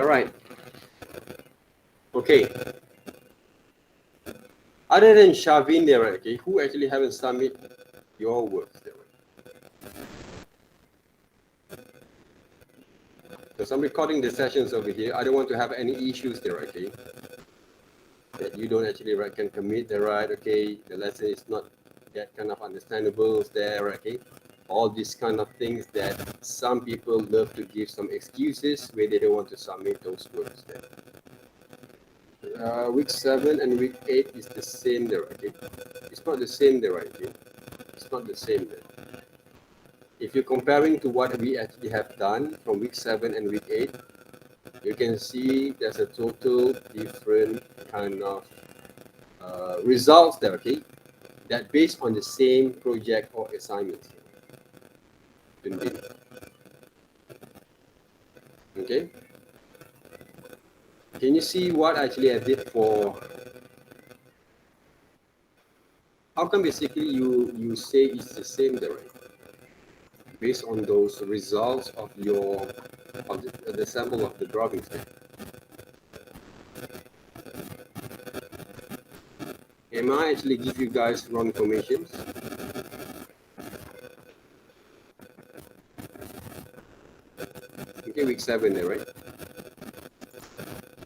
right. Okay. Other than Shavin there, right? Okay, who actually haven't submit your works there? Because I'm recording the sessions over here. I don't want to have any issues there, okay? That you don't actually can commit the right, okay? The lesson is not that kind of understandable there, okay? All these kind of things that some people love to give some excuses where they don't want to submit those works there. Week 7 and week 8 is the same there, okay? It's not the same there, okay? It's not the same there. If you're comparing to what we actually have done from week 7 and week 8, you can see there's a total different kind of results there, okay? That based on the same project or assignment. Okay? Can you see what actually I did for? How come basically you say it's the same there, right? Based on those results of your of the sample of the drawings there. Am I actually give you guys wrong information? Okay, week 7 there, right?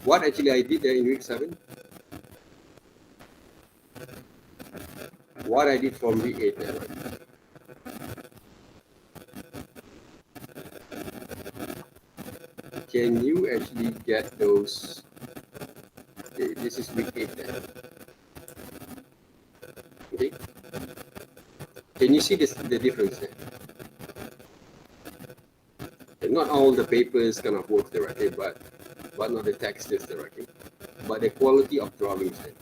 What actually I did there in week 7? What I did from week 8 there, right? Can you actually get those? Okay, this is week 8 there. Okay. Can you see this, the difference there? And not all the papers kind of work directly, but not the textures directly, but the quality of drawings there.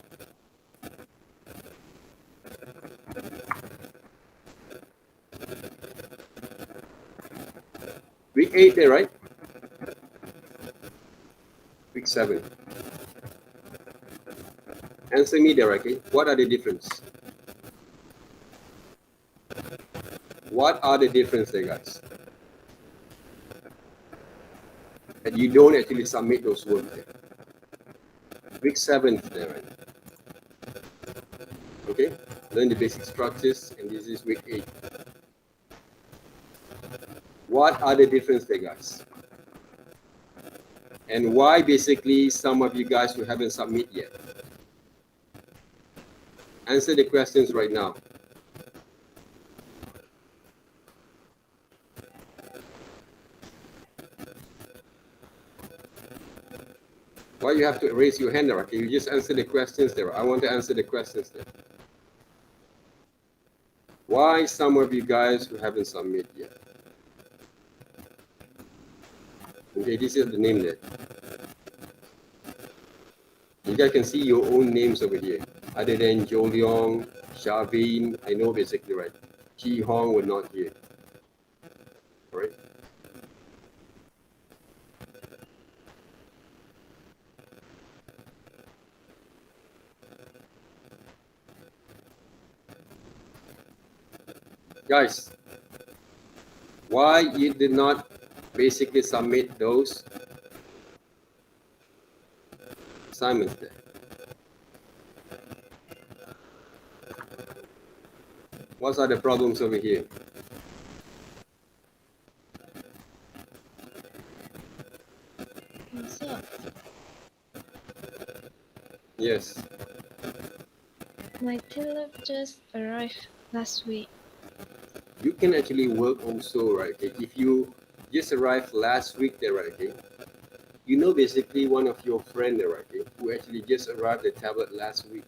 Week 8 there, right? Week 7. Answer me directly. What are the difference? What are the difference there, guys? That you don't actually submit those work there. Week 7 there, right? Okay, learn the basic structures, and this is week 8. What are the difference there, guys? And why basically some of you guys who haven't submit yet? Answer the questions right now. Why you have to raise your hand there? Okay, you just answer the questions there. I want to answer the questions there. Why some of you guys who haven't submit yet? Okay, this is the name there. You guys can see your own names over here. Other than Jo Leong, Shavin, I know basically, right? Chi Hong were not here. Right? Guys, why you did not basically submit those assignments there? What are the problems over here? Yes. My tailor just arrived last week. You can actually work also, right? Okay, if you just arrived last week there, right? Okay, you know basically one of your friend there, right? Okay, who actually just arrived the tablet last week.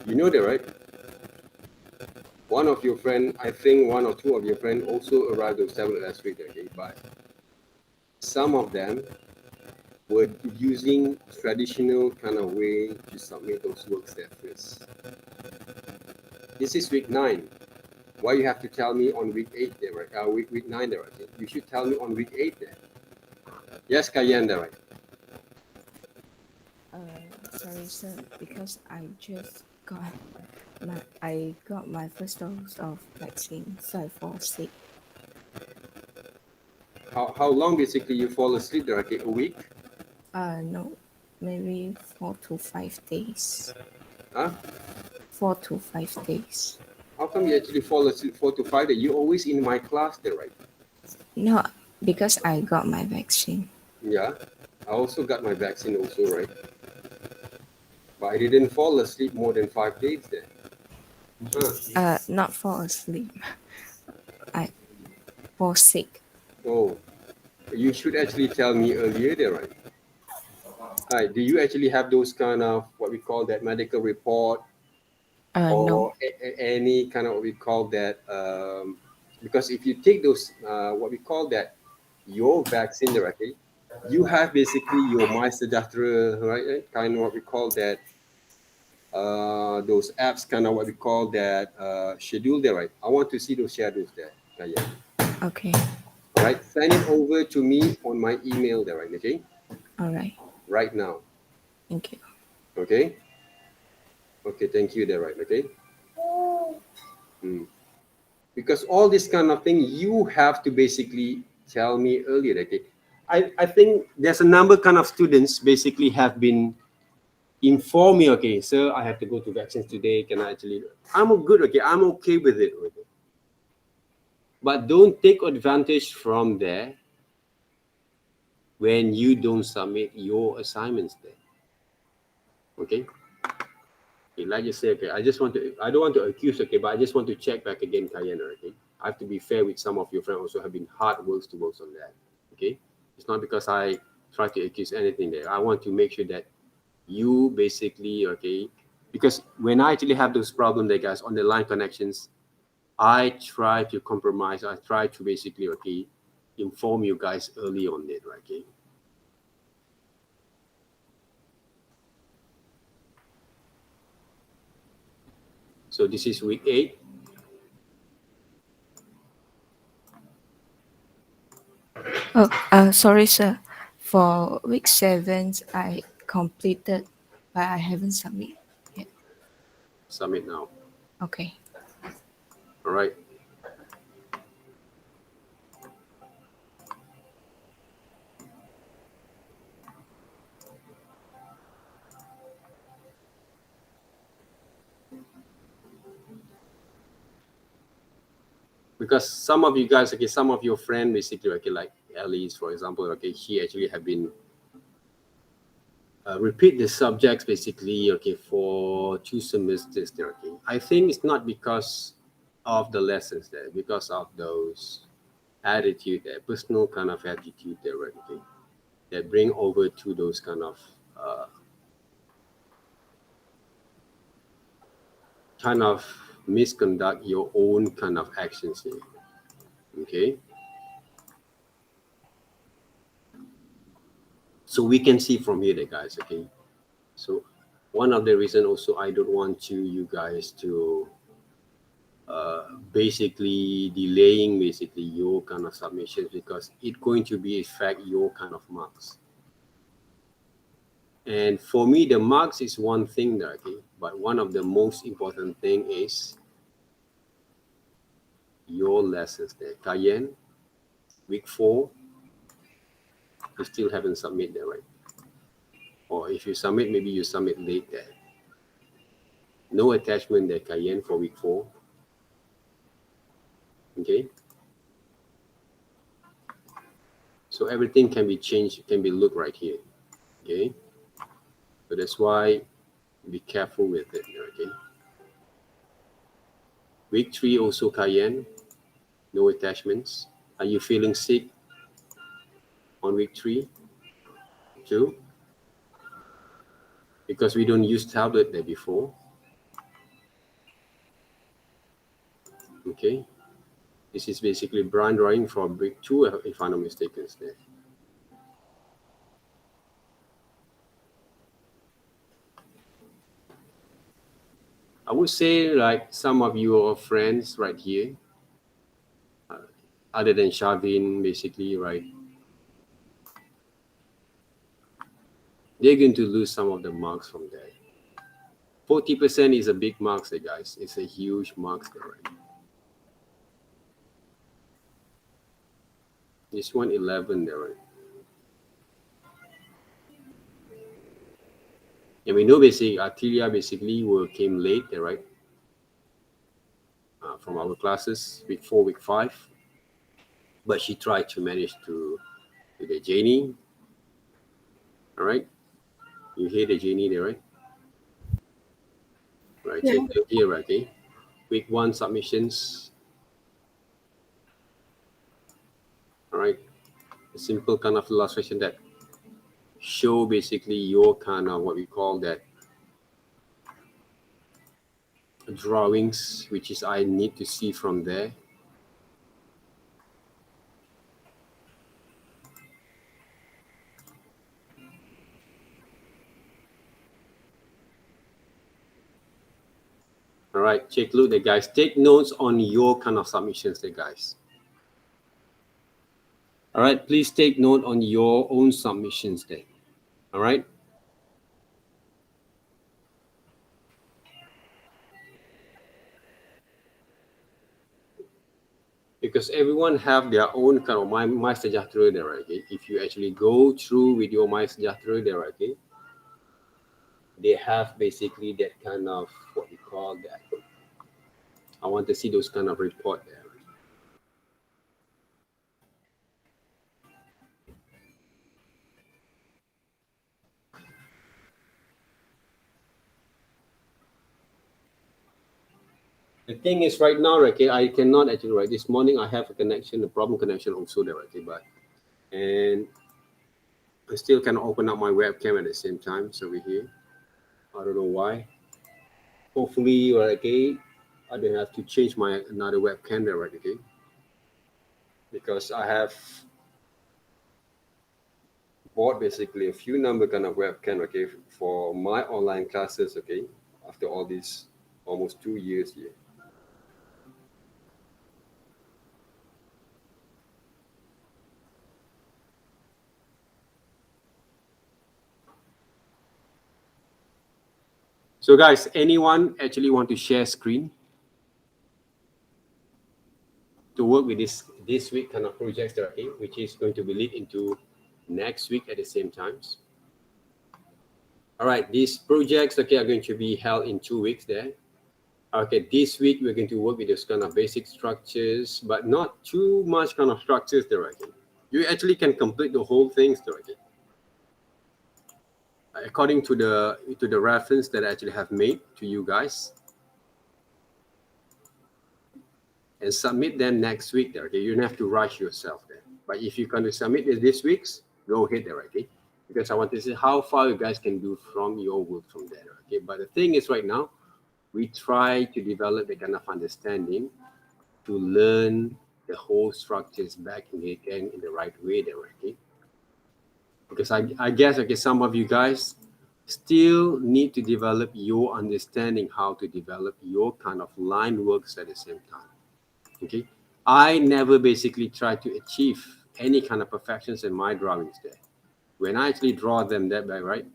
You know that, right? One of your friend, I think one or two of your friend also arrived those tablet last week, okay, but some of them were using traditional kind of way to submit those works there first. This is week 9. Why you have to tell me on week 8 there, right? Week 9 there, right? You should tell me on week 8 there. Yes, Kayan there, right? Sorry, sir, because I just got my first dose of vaccine, so I fall sick. How long basically you fall asleep there? Okay, a week? No, maybe 4 to 5 days. Huh? 4 to 5 days. How come you actually fall asleep 4 to 5 days? You're always in my class there, right? No, because I got my vaccine. Yeah. I also got my vaccine also, right? But I didn't fall asleep more than 5 days there. Huh. Not fall asleep. I fall sick. Oh, you should actually tell me earlier there, right? Hi, do you actually have those kind of what we call that medical report No. or any kind of what we call that? Because if you take those, what we call that, your vaccine directly, you have basically your My Sejahtera, right? Kind of what we call that, those apps, kind of what we call that schedule there, right? I want to see those schedules there. Yeah. Okay. All right, send it over to me on my email there, right? Okay, All right. right now. Thank you. Okay. Okay, thank you there, right? Okay. Mm. Because all this kind of thing, you have to basically tell me earlier. Okay. I think there's a number kind of students basically have been informed me. Okay, sir, I have to go to vaccines today. Can I actually? I'm good. Okay, I'm okay with it. Okay. But don't take advantage from there when you don't submit your assignments there. Okay. Okay, like you say, okay, I don't want to accuse, okay, but I just want to check back again, Cayenne, okay? I have to be fair with some of your friends also have been hard works to work on that, okay? It's not because I try to accuse anything there. I want to make sure that you basically, okay, because when I actually have those problems there, guys, on the line connections, I try to compromise. I try to basically, okay, inform you guys early on it, right, okay? So this is week 8. Oh, sorry, sir. For week 7, I completed, but I haven't submitted yet. Submit now, Okay. all right? Because some of you guys, okay, some of your friend basically, okay, like Alice, for example, okay, she actually have been repeat the subjects basically, okay, for 2 semesters there, okay. I think it's not because of the lessons there, because of those attitude there, personal kind of attitude there, right, okay, that bring over to those kind of misconduct your own kind of actions here, okay. So we can see from here, there, guys, okay. So one of the reason also I don't want you guys to basically delaying basically your kind of submissions because it's going to be affect your kind of marks. And for me, the marks is one thing there, okay, but one of the most important thing is your lessons there. Cayenne, week 4, you still haven't submit there, right? Or if you submit, maybe you submit late there. No attachment there, Cayenne, for week 4. Okay. So everything can be changed, can be looked right here. Okay. So that's why be careful with it. Okay. Week 3 also Cayenne, no attachments. Are you feeling sick on week 3 too? Because we don't use tablet there before. Okay. This is basically brain drawing from week 2, if I'm not mistaken. There. I would say like some of your friends right here, other than Shavin, basically, right? They're going to lose some of the marks from there. 40% is a big marks there, guys. It's a huge marks there, right? This one 11 there, right? And we know basically Artelia basically came late there, right? From our classes, week 4, week 5. But she tried to manage to the Janie. All right. You hear the Janie there, right? Right. Yeah. Check here, right? Okay. Week 1 submissions. All right. A simple kind of illustration that show basically your kind of what we call that drawings, which is I need to see from there. All right, take a look there, guys. Take notes on your kind of submissions there, guys. All right, please take note on your own submissions there. All right. Because everyone have their own kind of my sejahtera there, right? Okay? If you actually go through with your my sejahtera there, right? Okay? They have basically that kind of what we call that. I want to see those kind of report there. The thing is right now, okay, I cannot actually write. This morning I have a connection, a problem connection also there, okay, but and I still can open up my webcam at the same time. So we're here. I don't know why. Hopefully, okay, I don't have to change my another webcam there, right? Okay, because I have bought basically a few number kind of webcam, okay, for my online classes, okay, after all these almost 2 years here. So guys, anyone actually want to share screen to work with this week kind of projects there, okay, which is going to be lead into next week at the same times. All right, these projects, okay, are going to be held in 2 weeks there. Okay, this week we're going to work with those kind of basic structures, but not too much kind of structures there, okay. You actually can complete the whole things there, okay. According to the reference that I actually have made to you guys, and submit them next week there, okay. You don't have to rush yourself there, but if you can submit this week's, go ahead there, okay, because I want to see how far you guys can do from your work from there, okay. But the thing is, right now we try to develop a kind of understanding to learn the whole structures back again in the right way there, okay. Because I guess, okay, some of you guys still need to develop your understanding how to develop your kind of line works at the same time, okay. I never basically try to achieve any kind of perfections in my drawings there. When I actually draw them that way, right,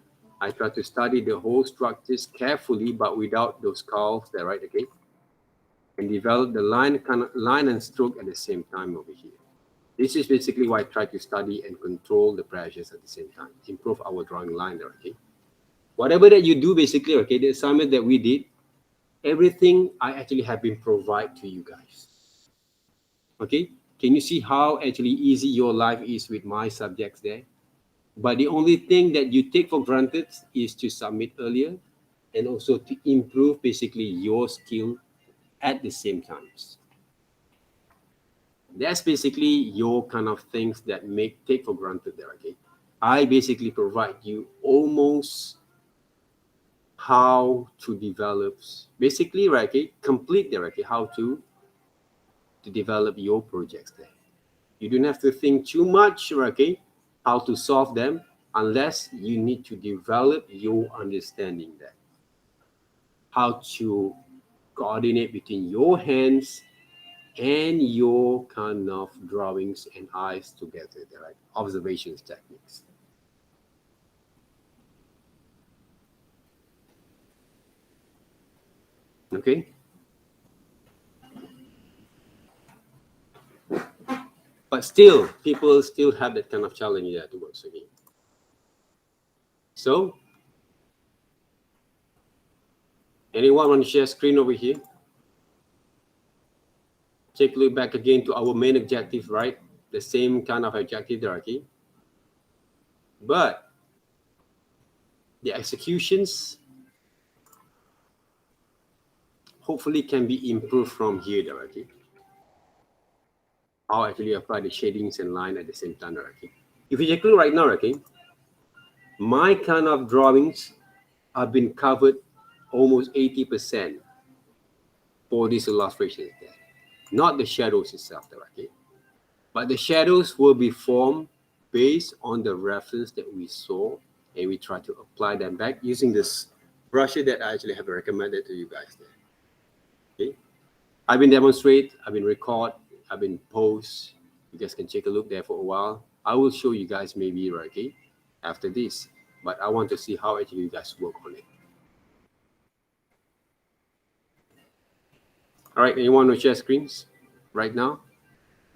I try to study the whole structures carefully, but without those curves there, right, okay, and develop the line and stroke at the same time over here. This is basically why I try to study and control the pressures at the same time, improve our drawing line there, okay. Whatever that you do, basically, okay, the assignment that we did, everything I actually have been provided to you guys. Okay, can you see how actually easy your life is with my subjects there? But the only thing that you take for granted is to submit earlier and also to improve basically your skill at the same times. That's basically your kind of things that take for granted there, okay. I basically provide you almost how to develop basically, right, okay, complete there, okay, how to develop your projects there. You don't have to think too much, okay, how to solve them, unless you need to develop your understanding there, how to coordinate between your hands and your kind of drawings and eyes together, right? Observations techniques. Okay. But But still, people still have that kind of challenge there towards again. So, anyone want to share screen over here? Take a look back again to our main objective, right? The same kind of objective there, okay? But the executions hopefully can be improved from here there, okay? I'll actually apply the shadings and line at the same time there, okay? If you take a look right now, okay, my kind of drawings have been covered almost 80% for these illustrations there. Not the shadows itself there, okay? But the shadows will be formed based on the reference that we saw, and we try to apply them back using this brushes that I actually have recommended to you guys there. Okay, I've been demonstrate, I've been record, I've been post. You guys can take a look there for a while. I will show you guys maybe right, okay, after this. But I want to see how actually you guys work on it. All right, anyone want to share screens right now?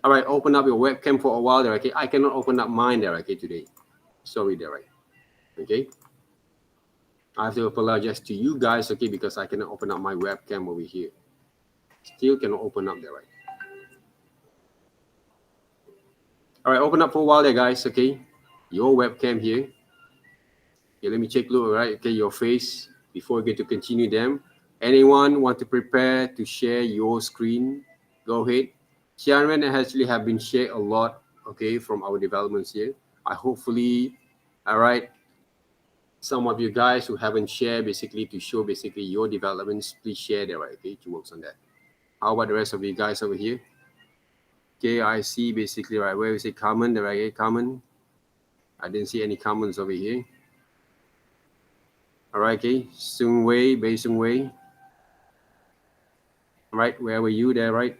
All right, open up your webcam for a while there, okay? I cannot open up mine there, okay, today. Sorry there, right? Okay. I have to apologize to you guys, okay, because I cannot open up my webcam over here. Still cannot open up there, right? All right, open up for a while there, guys, okay? Your webcam here. Okay, let me check, look, all right? Okay, your face before we get to continue them. Anyone want to prepare to share your screen? Go ahead. Sharon actually have been shared a lot, okay, from our developments here. I hopefully, all right, some of you guys who haven't shared basically to show basically your developments, please share that, right? Okay, to work on that. How about the rest of you guys over here? Okay, I see basically, right, where is it common? The right, common. I didn't see any comments over here. All right, okay, Sung Wei, Bei Sung Wei. All right, where were you there, right?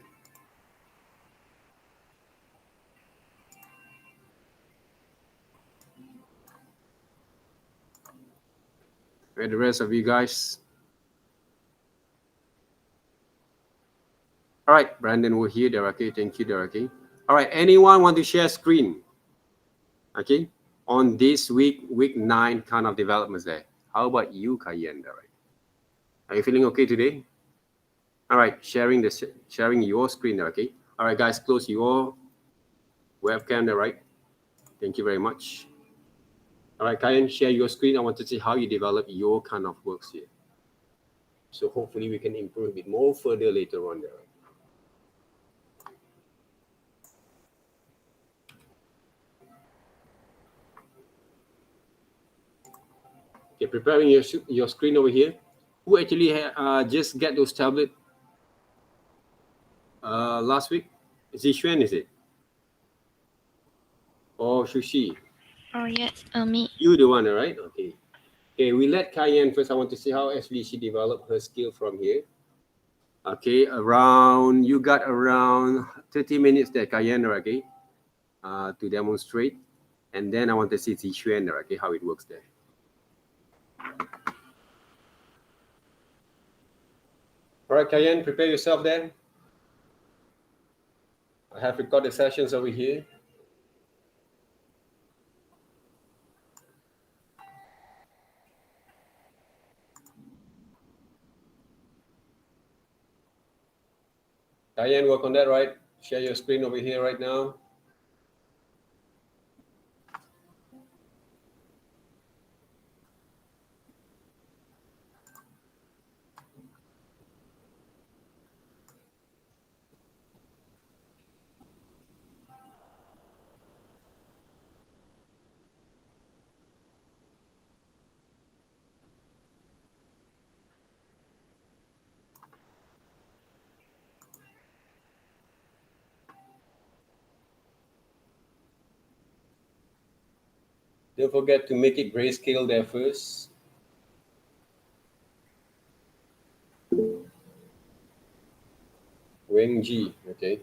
Where the rest of you guys? All right, Brandon, we're here, there, okay, thank you, there, okay. All right, anyone want to share screen? Okay, on this week 9 kind of developments there. How about you, Cayenne, there, right? Are you feeling okay today? All right, sharing your screen there, okay. All right, guys, close your webcam there, right? Thank you very much. All right, Cayenne, share your screen. I want to see how you develop your kind of works here. So hopefully we can improve a bit more further later on there. Okay, preparing your screen over here. Who actually just get those tablets last week? Zixuan, is it? Or Shushi? Oh yes, me. You the one, right? Okay. Okay, we let Cayenne first. I want to see how actually she developed her skill from here. Okay, you got around 30 minutes there, Cayenne, okay, to demonstrate. And then I want to see Zixuan, okay, how it works there. All right, Cayenne, prepare yourself then. I have recorded sessions over here. Cayenne, work on that, right? Share your screen over here right now. Don't forget to make it grayscale there first. Weng Ji, okay.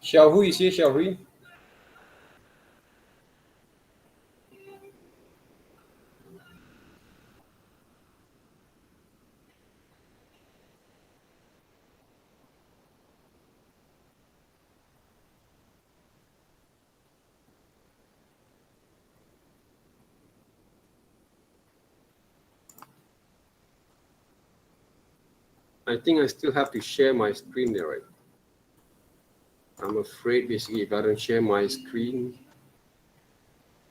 Xiaohui is here, Xiaohui. I think I still have to share my screen there, right? I'm afraid basically if I don't share my screen,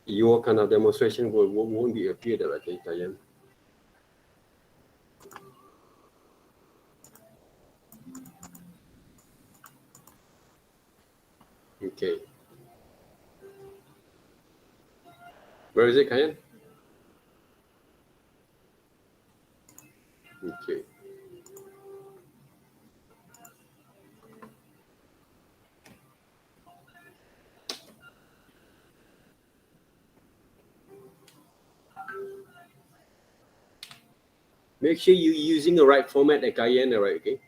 your kind of demonstration won't be appear there, okay, Kayan? Okay. Where is it, Kayan? Okay. Make sure you're using the right format at Cayenne, right? Okay.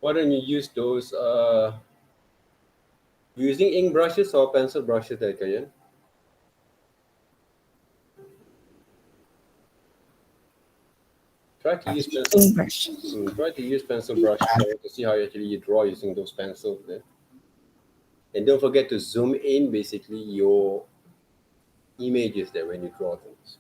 Why don't you use those using ink brushes or pencil brushes there, Cayenne? Try to use pencil. Ink brushes. Try to use pencil brush to see how actually you draw using those pencils there. And don't forget to zoom in basically your images there when you draw things.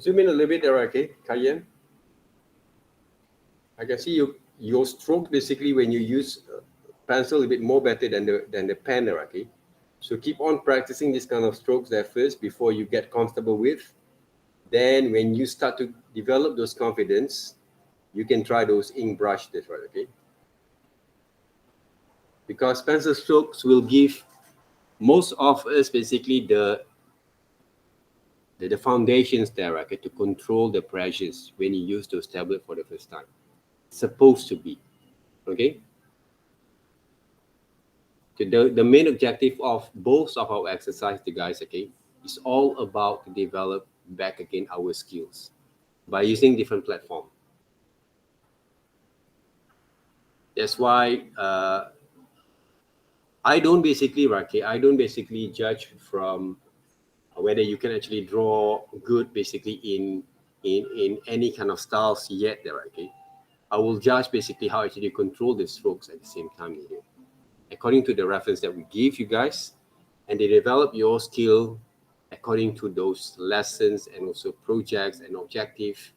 Zoom in a little bit there, okay, Cayenne. I can see your stroke basically when you use pencil a bit more better than the pen there, okay. So keep on practicing this kind of strokes there first before you get comfortable with. Then when you start to develop those confidence, you can try those ink brush there, right, okay. Because pencil strokes will give most of us basically the foundations there, okay, to control the pressures when you use those tablets for the first time. Supposed to be, okay. The main objective of both of our exercise, the guys, okay, is all about to develop back again our skills by using different platform. That's why I don't basically, okay, I don't basically judge from whether you can actually draw good basically in any kind of styles yet there, okay. I will judge basically how actually you control the strokes at the same time here, according to the reference that we give you guys, and they develop your skill according to those lessons and also projects and objective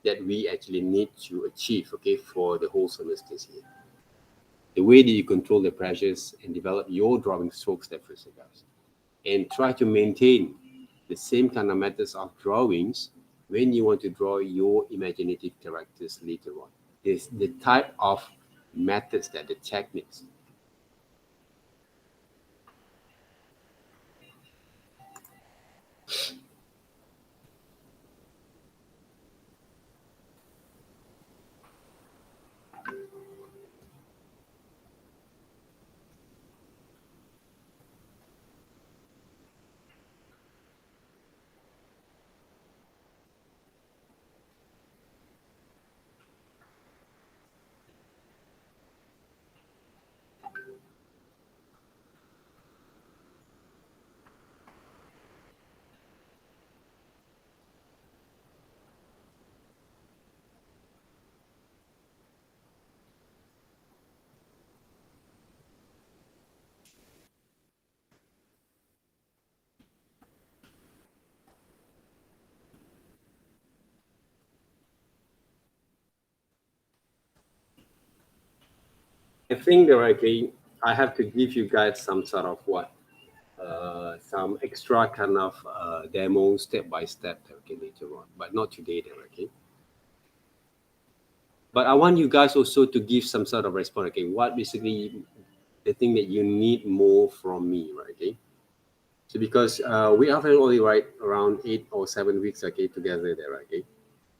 that we actually need to achieve, okay, for the whole semesters here. The way that you control the pressures and develop your drawing strokes that first, guys, and try to maintain the same kind of methods of drawings when you want to draw your imaginative characters later on. Is the type of methods that the techniques. I think that okay, I have to give you guys some sort of some extra kind of demo step by step, okay, later on, but not today, then, okay. But I want you guys also to give some sort of response, okay. What basically the thing that you need more from me, right? Okay. So because we have only right around 8 or 7 weeks, okay, together there, okay.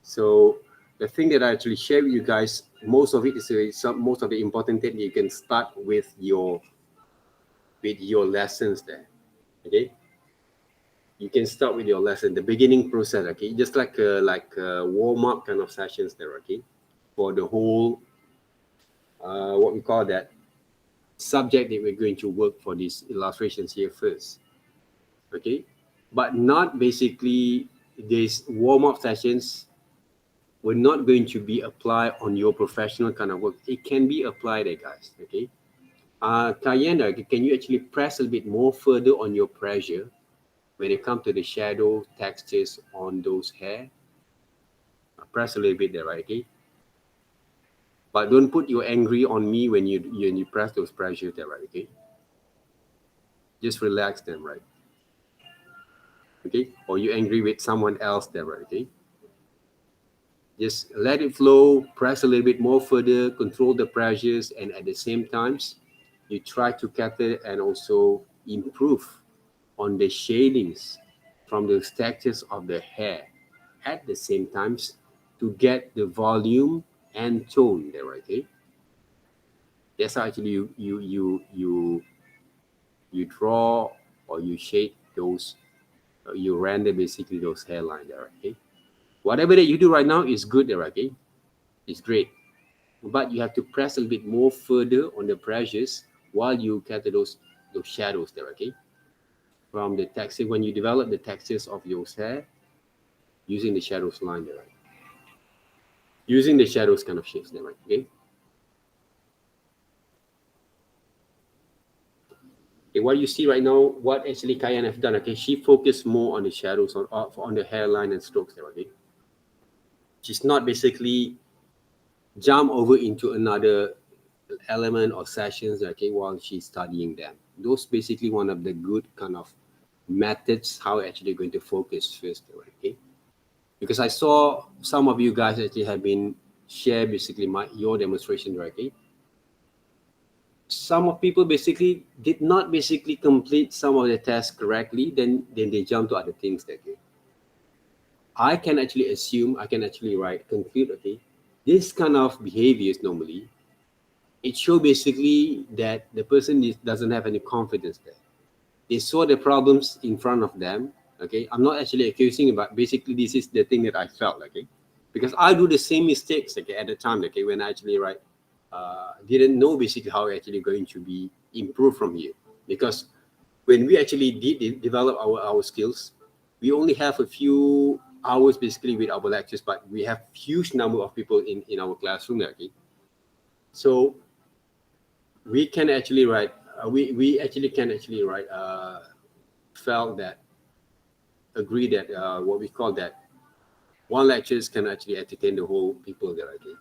So the thing that I actually share with you guys, most of it is most of the important thing you can start with your lessons there, okay. You can start with your lesson, the beginning process, okay, just like warm up kind of sessions there, okay, for the whole what we call that subject that we're going to work for these illustrations here first, okay. But not basically these warm up sessions were not going to be applied on your professional kind of work. It can be applied there, guys, okay. Kayana, can you actually press a bit more further on your pressure when it comes to the shadow textures on those hair? Press a little bit there, right? Okay. But don't put your angry on me when you press those pressures there, right? Okay. Just relax them, right? Okay. Or you angry with someone else there, right? Okay. Just let it flow. Press a little bit more further. Control the pressures, and at the same times, you try to cater and also improve on the shadings from the textures of the hair at the same times to get the volume and tone there, okay. That's how actually you draw or you shade those you render basically those hairline there, okay. Whatever that you do right now is good there, okay. It's great, but you have to press a little bit more further on the pressures while you capture those shadows there, okay, from the texture when you develop the textures of your hair using the shadows line there, right? Using the shadows kind of shapes there, right? Okay. Okay, what you see right now, what actually Kayan have done, okay, she focused more on the shadows, on the hairline and strokes there, okay. She's not basically jump over into another element or sessions, okay, while she's studying them. Those basically one of the good kind of methods how actually going to focus first, okay. Because I saw some of you guys actually have been share basically your demonstration, okay. Some of people basically did not basically complete some of the tasks correctly, then they jump to other things, okay. I can actually assume, I can actually conclude, okay, this kind of behaviors normally, it show basically that the person doesn't have any confidence there. They saw the problems in front of them, okay. I'm not actually accusing, but basically this is the thing that I felt, okay, because I do the same mistakes, okay, at the time, okay, when I actually didn't know basically how actually going to be improved from here. Because when we actually did develop our skills, we only have a few hours basically with our lectures, but we have huge number of people in our classroom, okay. So we can actually we actually can actually felt that agree that what we call that one lectures can actually entertain the whole people there, okay.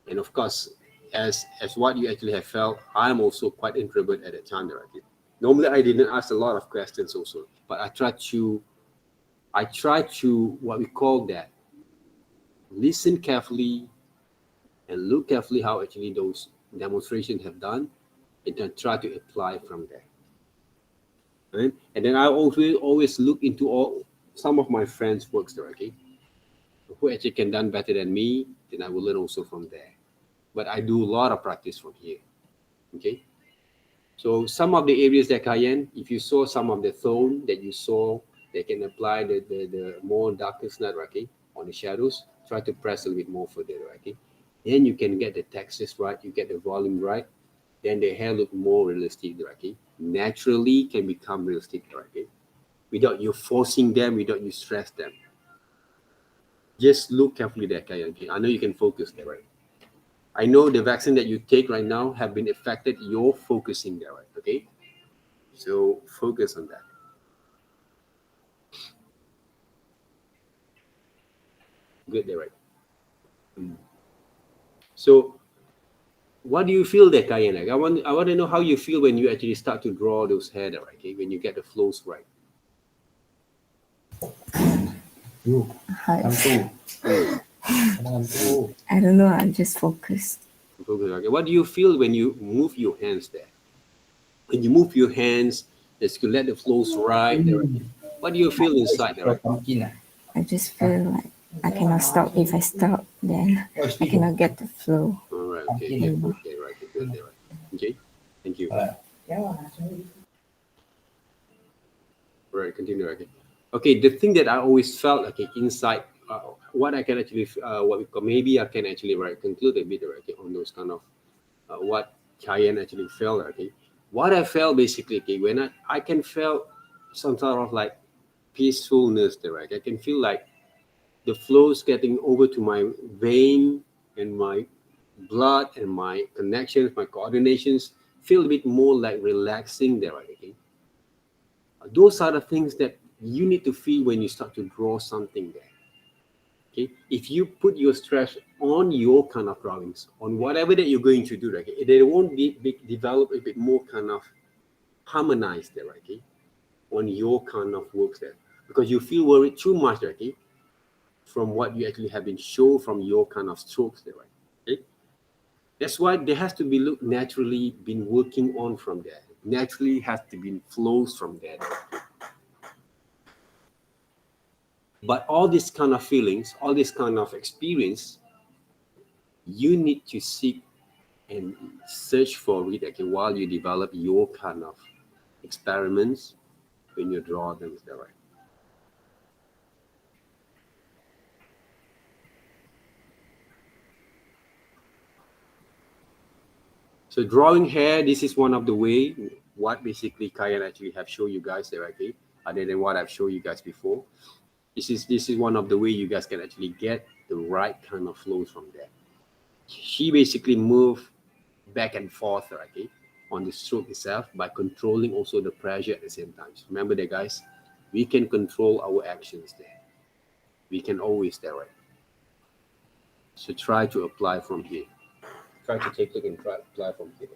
And of course, as what you actually have felt, I'm also quite introvert at the time there, okay. Normally I didn't ask a lot of questions also, but I try to what we call that listen carefully and look carefully how actually those demonstrations have done, and then try to apply from there. Right? And then I always look into all some of my friends' works there, okay? Who actually can done better than me, then I will learn also from there. But I do a lot of practice from here. Okay. So some of the areas that Cayenne, if you saw some of the tone that you saw, they can apply the more darkest nut, okay, on the shadows. Try to press a little bit more further, okay. Then you can get the textures right, you get the volume right. Then the hair look more realistic, okay. Naturally can become realistic, okay. Without you forcing them, without you stress them. Just look carefully there, Cayenne. Okay? I know you can focus there, right? I know the vaccine that you take right now have been affected. You're focusing there, right? Okay. So focus on that. Good there, right? So what do you feel there, Kayan? Like, I want to know how you feel when you actually start to draw those hair there, right? Okay, when you get the flows right. Hi. Mm. I don't know. I'm just focused. Focus, okay. What do you feel when you move your hands there? When you move your hands, let's let the flows right there. Okay. What do you feel inside there? Right? I just feel like I cannot stop. If I stop, then I cannot get the flow. All right. Okay. Okay. Right. Good there. Right. Okay. Thank you. Right, continue. Okay. Okay, the thing that I always felt, okay, inside, what I can actually, what we call, maybe I can actually conclude a bit, okay, on those kind of what Cheyenne actually felt, okay. What I felt basically, okay, when I can feel some sort of like peacefulness there, right? I can feel like the flows getting over to my vein and my blood and my connections, my coordinations feel a bit more like relaxing there, right? Okay. Those are the things that you need to feel when you start to draw something there. Okay, if you put your stress on your kind of drawings, on whatever that you're going to do, okay, they won't develop a bit more kind of harmonized there, okay, on your kind of works there, because you feel worried too much, okay, from what you actually have been shown from your kind of strokes there, right? Okay, that's why there has to be look naturally been working on from there. Naturally has to be flows from there. But all these kind of feelings, all this kind of experience, you need to seek and search for it, okay, while you develop your kind of experiments when you draw them, is that right? So drawing hair, this is one of the way what basically Kayan actually have shown you guys there, okay? Other than what I've shown you guys before. This is one of the way you guys can actually get the right kind of flows from there. She basically moved back and forth, okay? on the stroke itself by controlling also the pressure at the same time. So remember that, guys, we can control our actions there. We can always there, right? So try to apply from here. Try to take a look and try apply from here.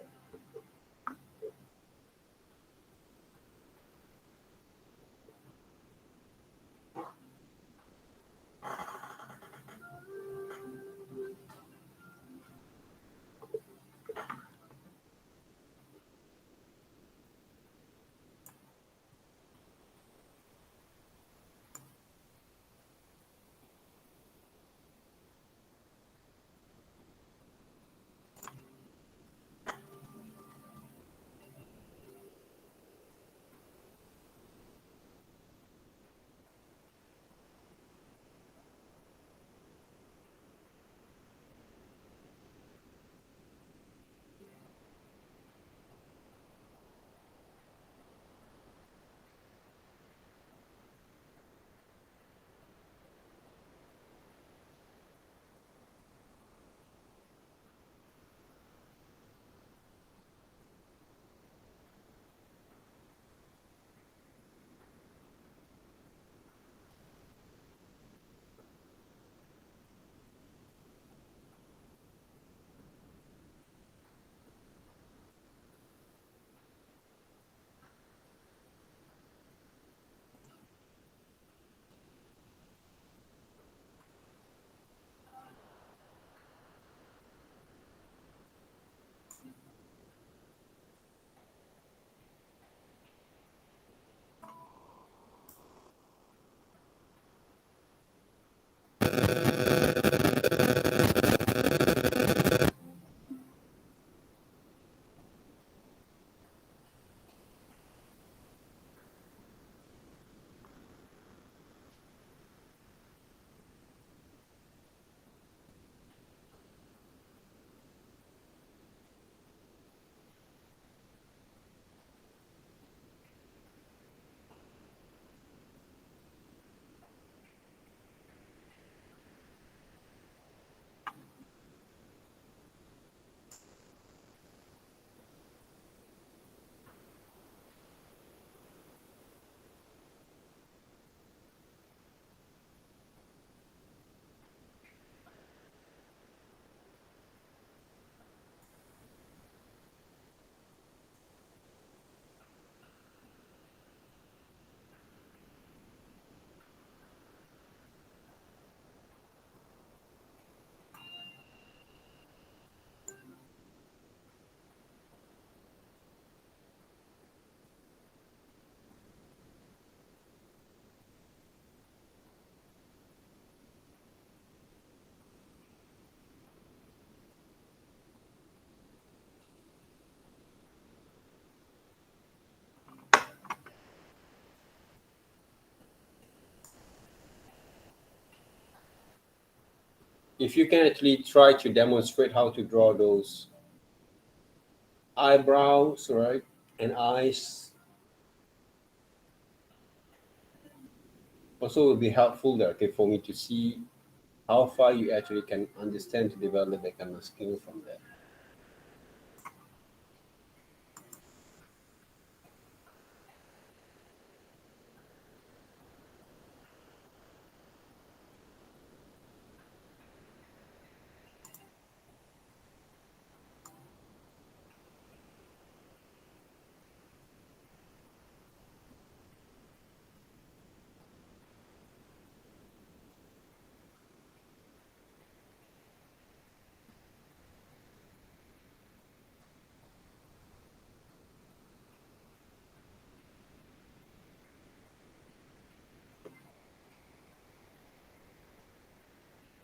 If you can actually try to demonstrate how to draw those eyebrows, right, and eyes, also will be helpful there, okay, for me to see how far you actually can understand to develop that kind of skill from there.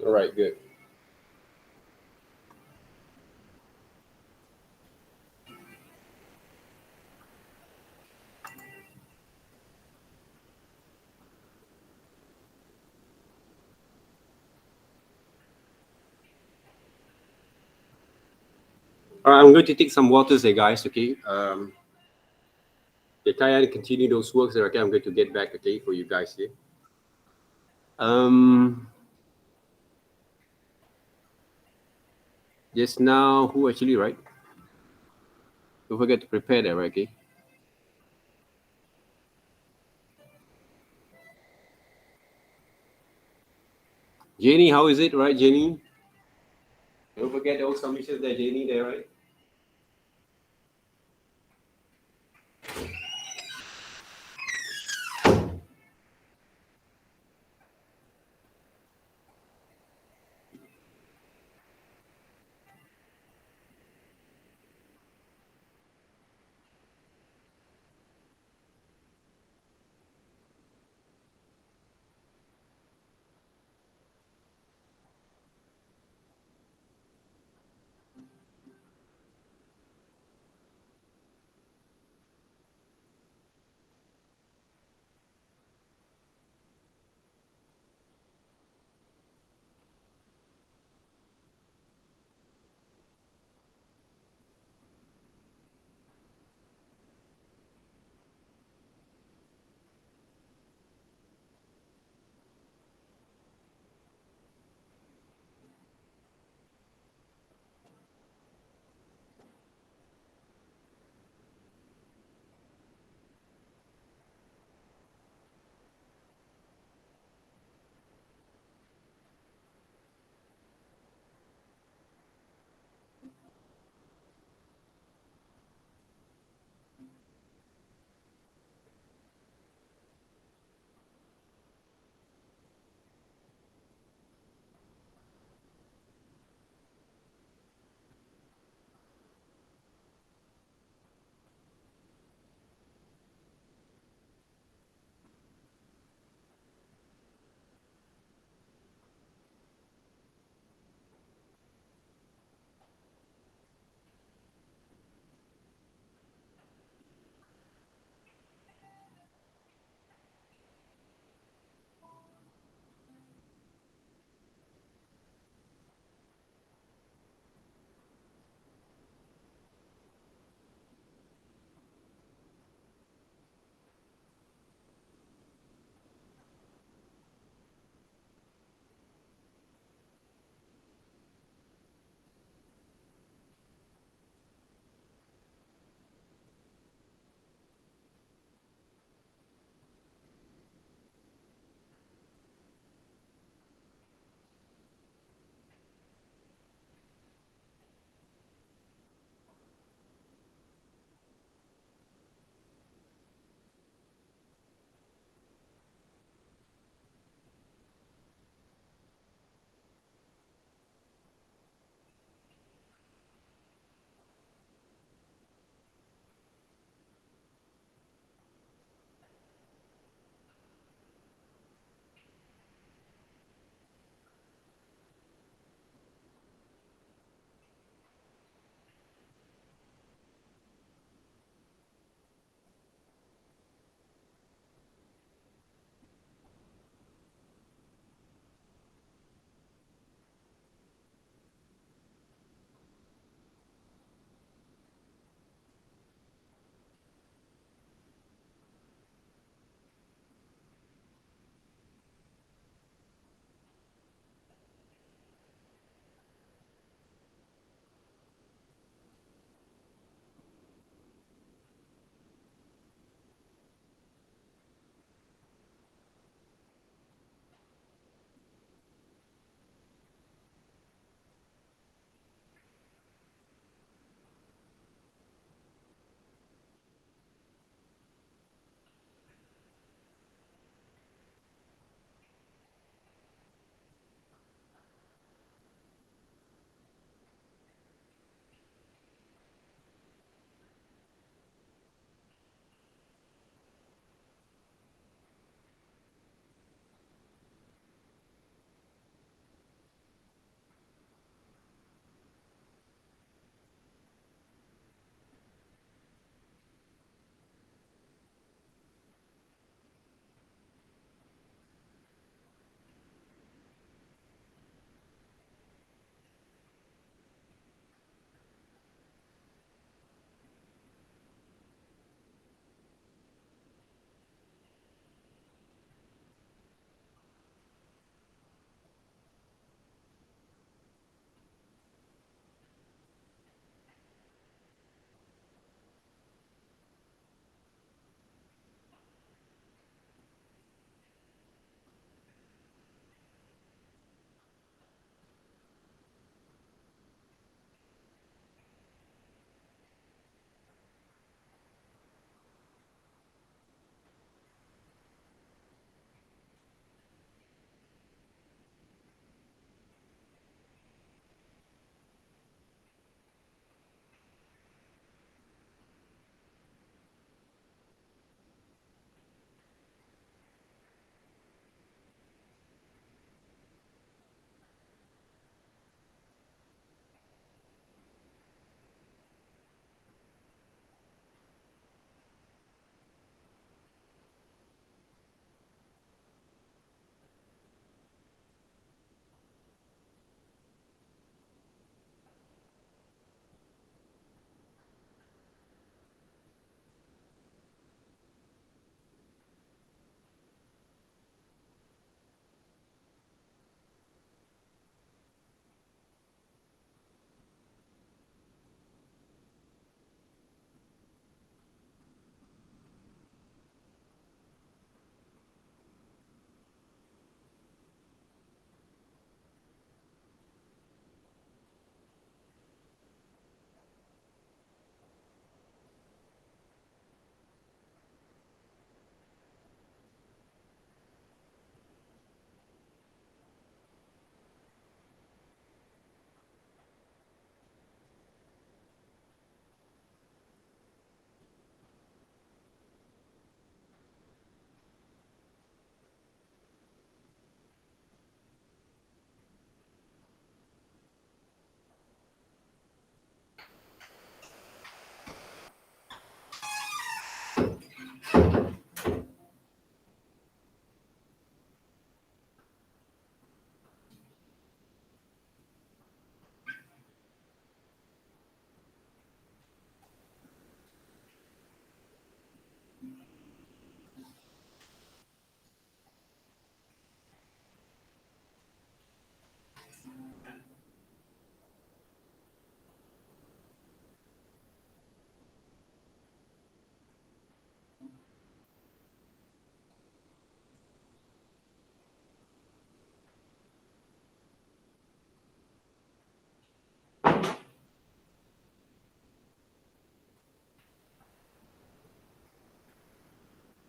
All right, good. All right, I'm going to take some waters there, guys, okay? Okay, try to continue those works there, okay? I'm going to get back, okay, for you guys here. Just now, who actually, right? Don't forget to prepare that, right? Okay. Jenny, how is it, right, Jenny? Don't forget those submissions there, Jenny, there, right?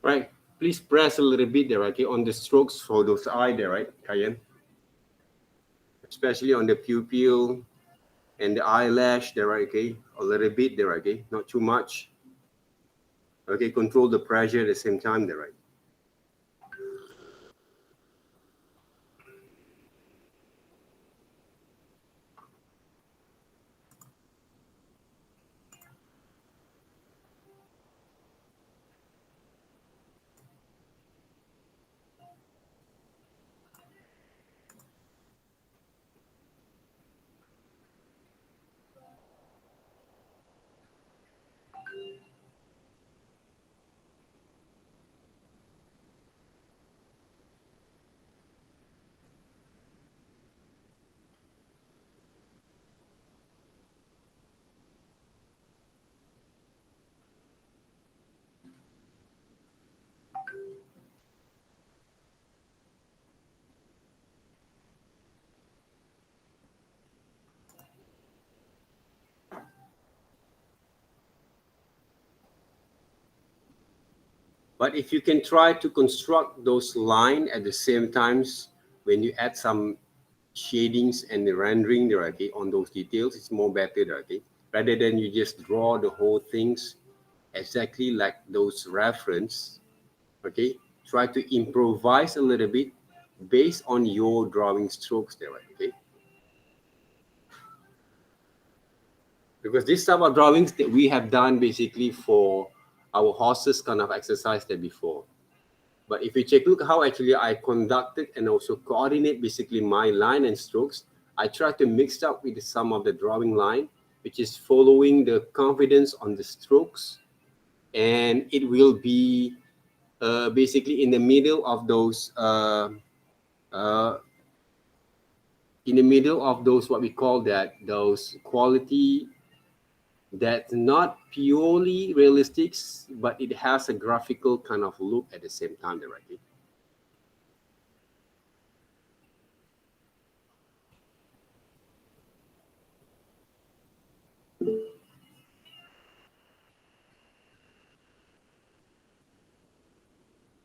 Right. Please press a little bit there, okay, on the strokes for those eye there, right, Cayenne? Especially on the pupil and the eyelash there, right, okay? A little bit there, okay? Not too much. Okay, control the pressure at the same time there, right? But if you can try to construct those lines at the same times, when you add some shadings and the rendering there, okay, on those details, it's more better there, okay? Rather than you just draw the whole things exactly like those reference, okay? Try to improvise a little bit based on your drawing strokes there, right, okay? Because this type of drawings that we have done basically for our horses kind of exercise there before. But if you check, look how actually I conducted and also coordinate basically my line and strokes. I try to mix up with some of the drawing line, which is following the confidence on the strokes. And it will be basically in the middle of those, uh, what we call that, those quality that's not purely realistic, but it has a graphical kind of look at the same time, right?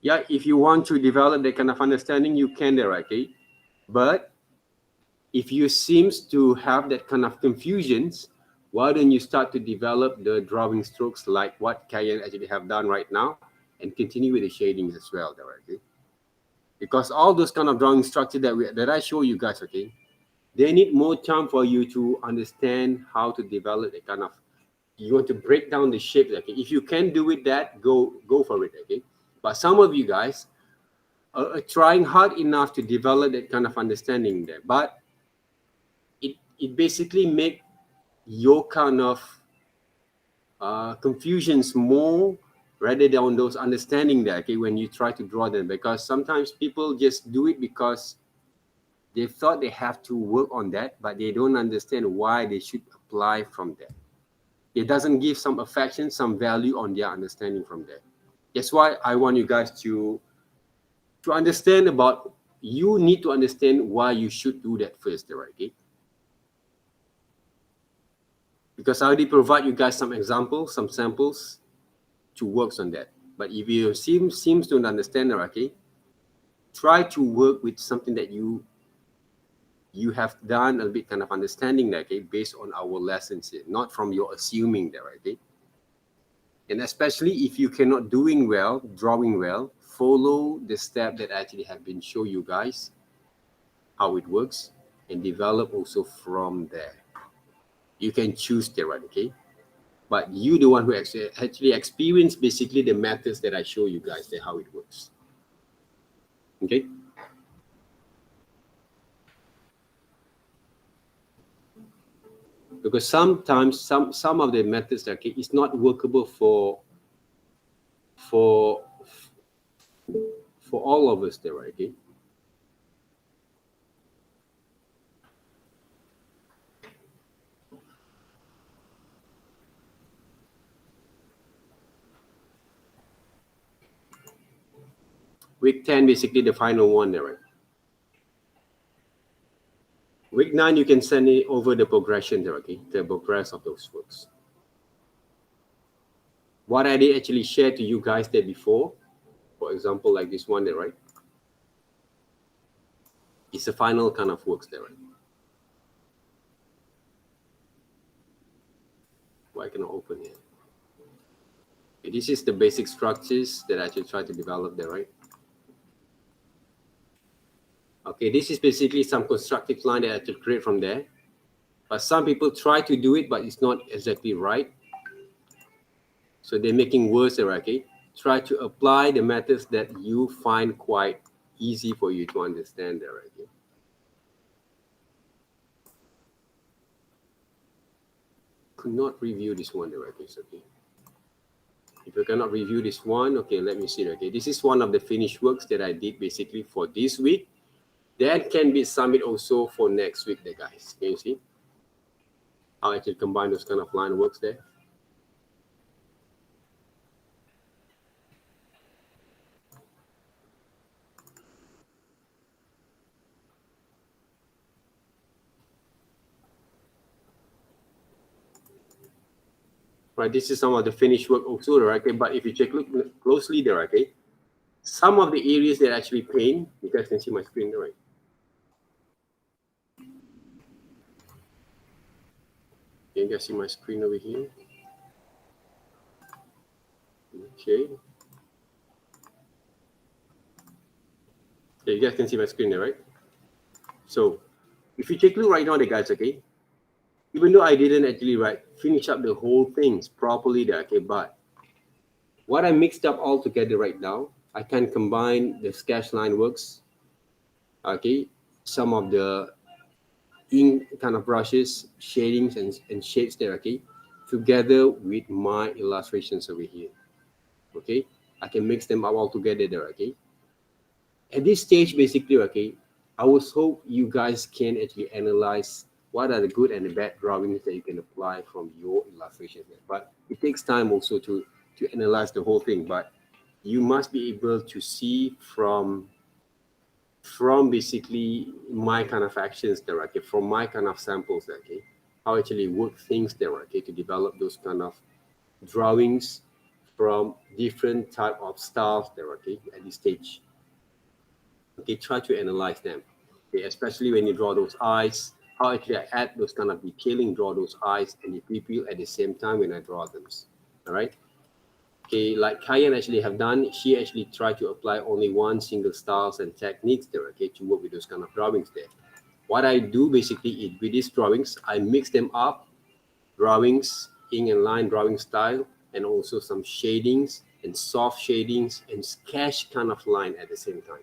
Yeah, if you want to develop that kind of understanding, you can there, okay? But if you seems to have that kind of confusions, why don't you start to develop the drawing strokes like what Kayan actually have done right now and continue with the shadings as well there, okay? Because all those kind of drawing structure that I show you guys, okay, they need more time for you to understand how to develop the kind of, you want to break down the shapes, okay? If you can do it, that go for it, okay? But some of you guys trying hard enough to develop that kind of understanding there, but it basically make your kind of confusions more rather than those understanding there, okay, when you try to draw them, because sometimes people just do it because they thought they have to work on that, but they don't understand why they should apply from there. It doesn't give some affection, some value on their understanding from there. That's why I want you guys to understand about, you need to understand why you should do that first, right? Okay? Because I already provide you guys some examples, some samples to work on that. But if you seems to understand, okay, try to work with something that you have done a bit kind of understanding that, okay, based on our lessons here, not from your assuming that, okay. And especially if you cannot doing well, drawing well, follow the step that actually have been show you guys how it works and develop also from there. You can choose there, right, okay? but you the one who actually experience basically the methods that I show you guys, that how it works. Okay. Because sometimes some of the methods, okay, is not workable for all of us there, okay. Week 10, basically the final one there, right? Week 9, you can send it over the progression there, okay, the progress of those works. What I did actually share to you guys there before, for example, like this one there, right? It's the final kind of works there, right? Why cannot open here? Okay, this is the basic structures that I should try to develop there, right? Okay, this is basically some constructive line that I should create from there. But some people try to do it, but it's not exactly right. So they're making worse there, okay? Try to apply the methods that you find quite easy for you to understand there, okay? Could not review this one there, okay? So, okay. If you cannot review this one, okay, let me see, okay? This is one of the finished works that I did basically for this week. That can be submitted also for next week there, guys. Can you see? How I can combine those kind of line works there. Right, this is some of the finished work also, right? Okay, but if you check look closely there, okay, some of the areas that actually paint, you guys can see my screen there, right? Can you guys see my screen over here? Okay. Yeah, you guys can see my screen there, right? So if you take a look right now, the guys, okay, even though I didn't actually finish up the whole things properly there, okay, but what I mixed up all together right now, I can combine the sketch line works, okay, some of the ink kind of brushes, shadings and shades there, okay, together with my illustrations over here, okay. I can mix them up all together there, okay. At this stage, basically, okay, I was hope you guys can actually analyze what are the good and the bad drawings that you can apply from your illustration. But it takes time also to analyze the whole thing. But you must be able to see from basically my kind of actions there, okay, from my kind of samples, okay, how actually work things there, okay, to develop those kind of drawings from different type of styles there, okay, at this stage. Okay, try to analyze them. Okay, especially when you draw those eyes, how actually I add those kind of detailing, draw those eyes and the pupil at the same time when I draw them. All right. Okay, like Kayan actually have done, she actually tried to apply only one single styles and techniques there, okay, to work with those kind of drawings there. What I do basically is with these drawings, I mix them up, drawings, ink and line drawing style, and also some shadings and soft shadings and sketch kind of line at the same time.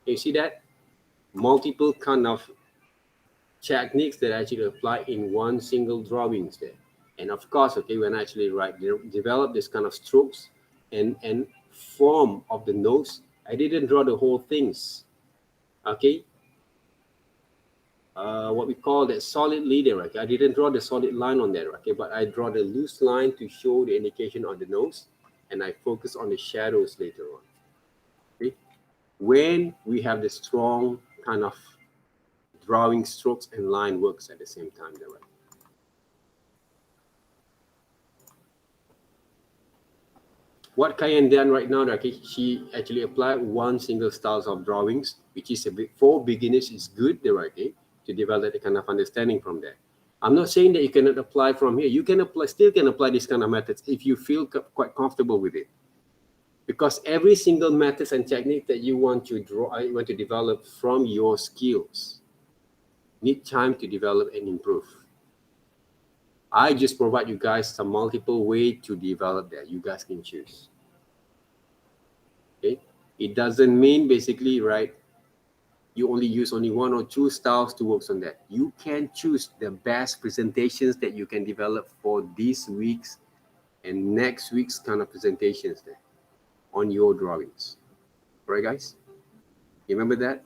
You see that? Multiple kind of techniques that I actually apply in one single drawings there. And of course, okay, when I actually develop this kind of strokes and form of the nose, I didn't draw the whole things, okay? What we call that solid leader, okay? I didn't draw the solid line on there, okay? But I draw the loose line to show the indication of the nose, and I focus on the shadows later on, okay? When we have the strong kind of drawing strokes and line works at the same time there, right? What Kayan done right now, okay, she actually applied one single styles of drawings, which is a bit for beginners is good there, okay, to develop the kind of understanding from there. I'm not saying that you cannot apply from here. You can apply, still can apply this kind of methods if you feel quite comfortable with it. Because every single methods and technique that you want to draw, you want to develop from your skills, need time to develop and improve. I just provide you guys some multiple way to develop that. You guys can choose. Okay, it doesn't mean basically, right, you only use only one or two styles to work on that. You can choose the best presentations that you can develop for this week's and next week's kind of presentations there on your drawings. Right, guys? Remember that?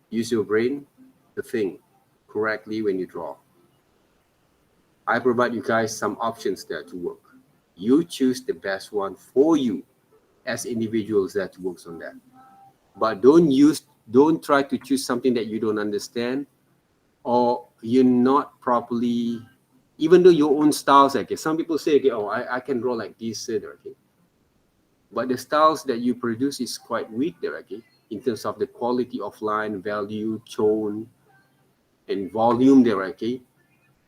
Use your brain to think correctly when you draw. I provide you guys some options there to work. You choose the best one for you as individuals that works on that. But don't try to choose something that you don't understand or you're not properly, even though your own styles, okay, some people say, okay, oh, I can draw like this, okay. But the styles that you produce is quite weak there, okay, in terms of the quality of line, value, tone, and volume there, okay,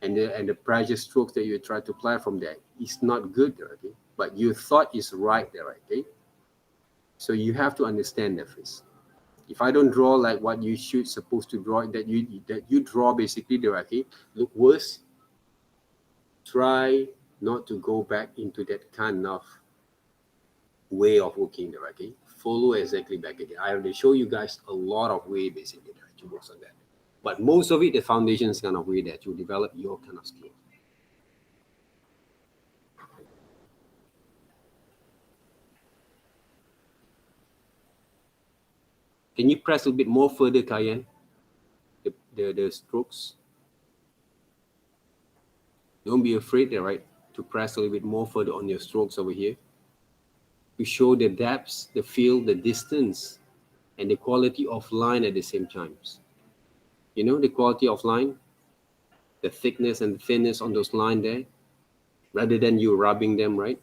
and the pressure strokes that you try to apply from there is not good there, okay. But your thought is right there, okay. So you have to understand that first. If I don't draw like what you should supposed to draw, that you draw basically there, okay, look worse. Try not to go back into that kind of way of working there, okay. Follow exactly back again. I already show you guys a lot of way basically there to work on that. But most of it, the foundation is kind of way that you develop your kind of skill. Can you press a bit more further, Cayenne? The strokes. Don't be afraid there, right? To press a little bit more further on your strokes over here. To show the depths, the feel, the distance, and the quality of line at the same times. You know the quality of line, the thickness and the thinness on those lines there, rather than you rubbing them, right?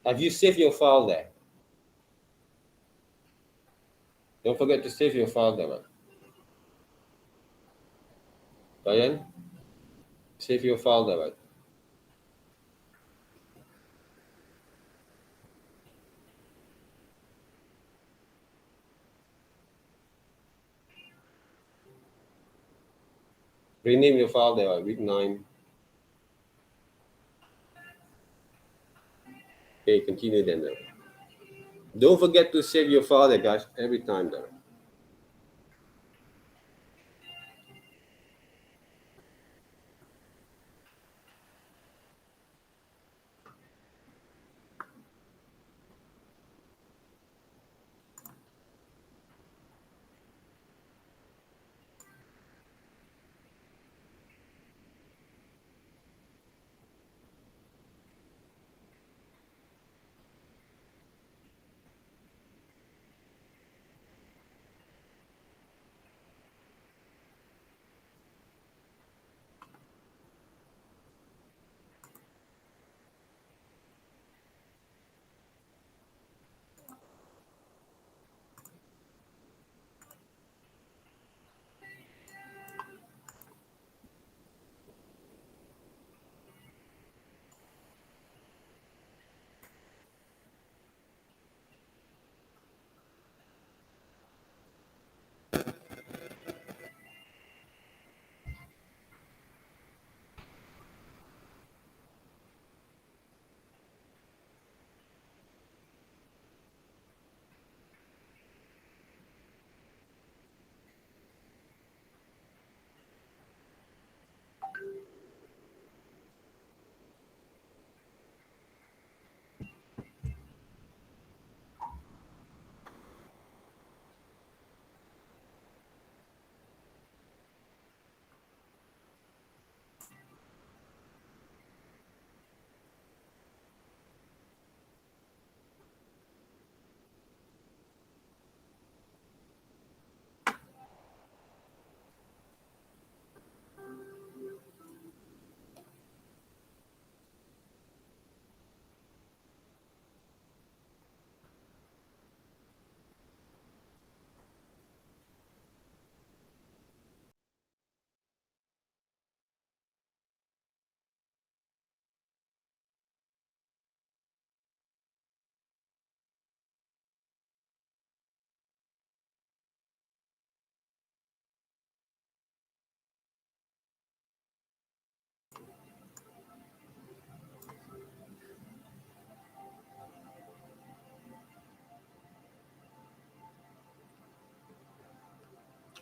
Have you saved your file there? Don't forget to save your file there, right? Diane, save your file there, right? Rename your file there, right? Week 9. Okay, continue then there. Don't forget to save your file there, guys, every time there.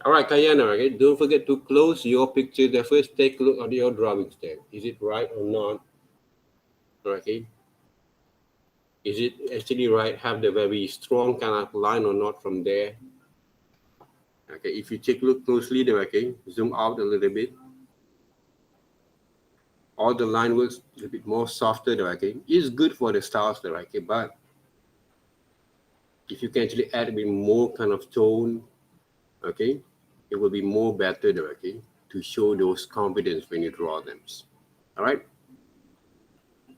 All right, Kayana, okay, don't forget to close your picture. The first take a look at your drawings there. Is it right or not? Okay. Is it actually right? Have the very strong kind of line or not from there? Okay, if you take a look closely there, okay, zoom out a little bit. All the line works a little bit more softer there, okay. It's good for the stars there, okay, but if you can actually add a bit more kind of tone, okay, it will be more better there, okay, to show those confidence when you draw them. All right.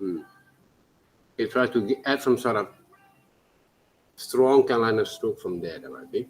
Okay, try to add some sort of strong kind of line of stroke from there, okay.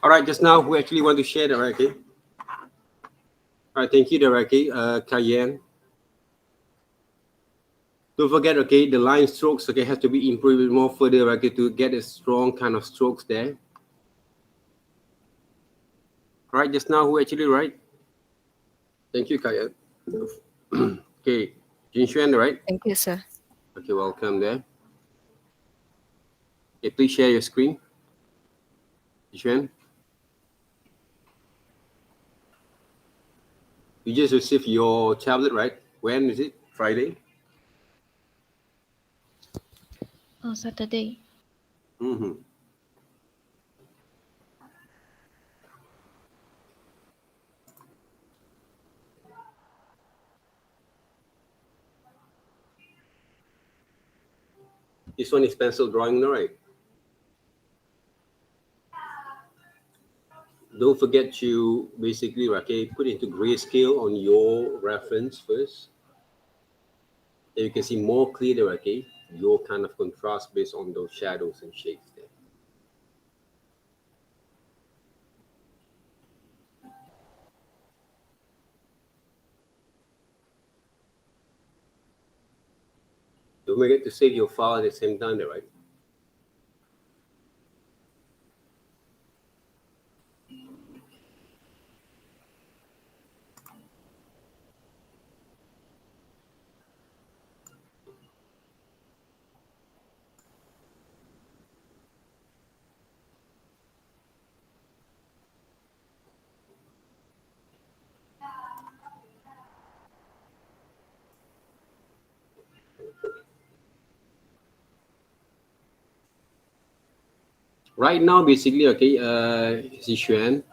All right, just now who actually want to share that, right? Okay. All right, thank you, Daraki. Cayenne. Don't forget, okay, the line strokes, okay, has to be improved more further, okay, to get a strong kind of strokes there. All right, just now who actually right? Thank you, Cayenne. Okay, Jin Xuan, right? Thank you, sir. Okay, welcome there. Okay, please share your screen. Jin Xuan. You just received your tablet, right? When is it? Friday? On Saturday. Mm-hmm. This one is pencil drawing, no, right? Don't forget to basically, okay, put into grayscale on your reference first. Then you can see more clearly, okay, your kind of contrast based on those shadows and shades there. Don't forget to save your file at the same time there, right? Right now, basically, okay, Xishuan,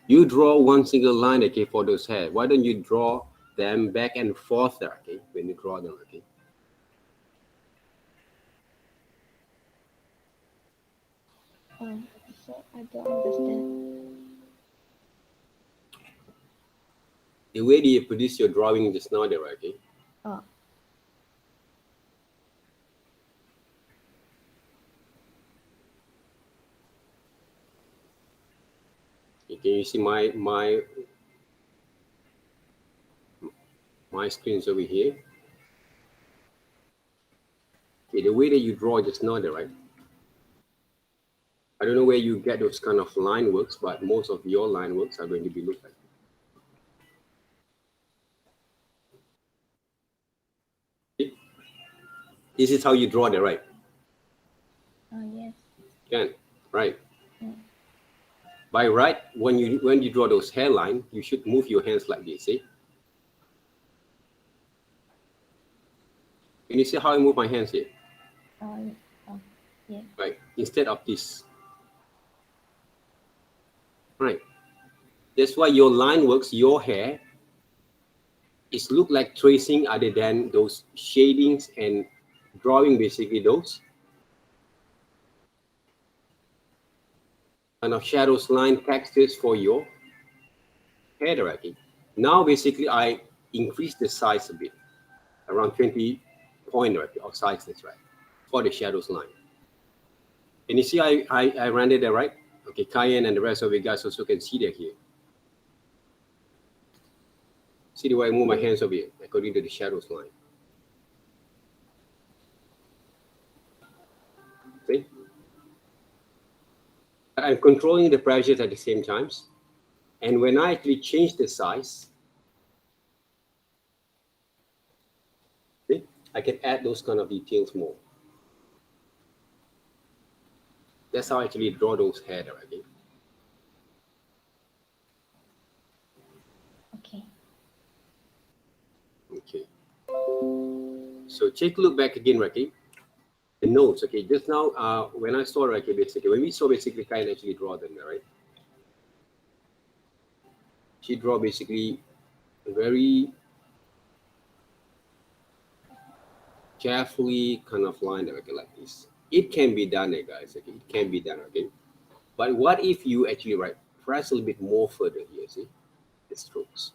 you draw one single line, okay, for those hair. Why don't you draw them back and forth there, okay, when you draw them, okay? So I don't understand. The way that you produce your drawing just now there, okay? Oh, Can you see my screen's over here? Okay, the way that you draw just now there, right? I don't know where you get those kind of line works, but most of your line works are going to be looked like. Okay? This is how you draw there, right? yes. Can, right? Mm. By right, when you draw those hairline, you should move your hands like this, see? Can you see how I move my hands here? Yeah. Right, instead of this. Right. That's why your line works, your hair, is look like tracing other than those shadings and drawing basically those kind of shadows, line, textures for your hair directly. Now basically I increase the size a bit, around 20 point of size, that's right, for the shadows line. And you see I rendered that, right? Okay, Cayenne and the rest of you guys also can see that here. See the way I move my hands over here according to the shadows line. See? I'm controlling the pressures at the same times. And when I actually change the size, see, I can add those kind of details more. That's how I actually draw those hair directly. Okay. Okay. So take a look back again, Ricky. The notes, okay. Just now, when I saw Ricky, basically, when we saw basically, Kyle actually draw them, right? She draw basically a very carefully kind of line, okay, like this. It can be done, guys. Okay, it can be done, okay. But what if you actually press a little bit more further here? See the strokes.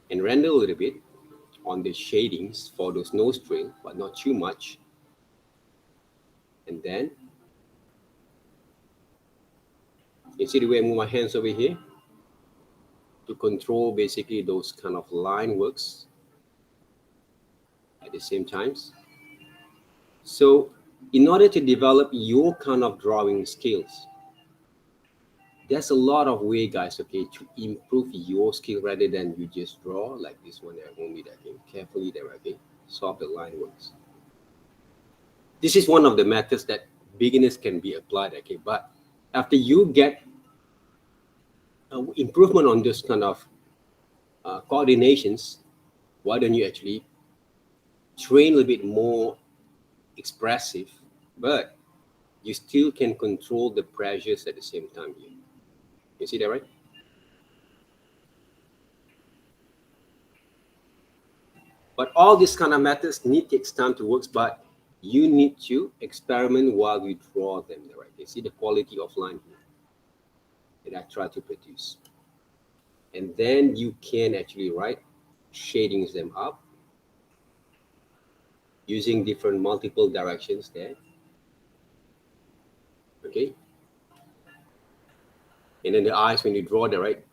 And render a little bit on the shadings for those nose string, but not too much. And then You see the way I move my hands over here to control basically those kind of line works at the same times. So in order to develop your kind of drawing skills, there's a lot of way, guys, okay, to improve your skill rather than you just draw like this one there. I won't be that again. Carefully there, okay? Solve the line works. This is one of the methods that beginners can be applied, okay? But after you get improvement on this kind of coordinations, why don't you actually train a little bit more expressive, but you still can control the pressures at the same time here. You see that, right? But all these kind of methods takes time to work, but you need to experiment while you draw them, right? You see the quality of line here that I try to produce. And then you can actually write shadings them up using different multiple directions there. Okay. And then the eyes, when you draw the right,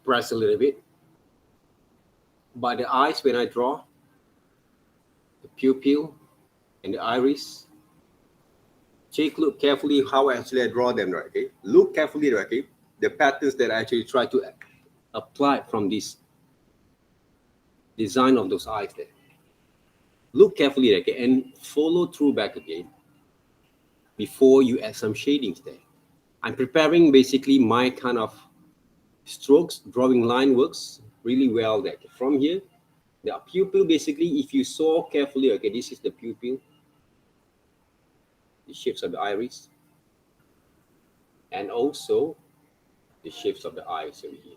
press a little bit. But the eyes, when I draw, the pupil and the iris, take a look carefully how actually I draw them, right? Okay. Look carefully, right? Okay. The patterns that I actually try to apply from this design of those eyes there. Look carefully, okay, and follow through back again before you add some shadings there. I'm preparing basically my kind of strokes, drawing line works really well there. From here, the pupil basically, if you saw carefully, okay, this is the pupil, the shapes of the iris, and also the shapes of the eyes over here.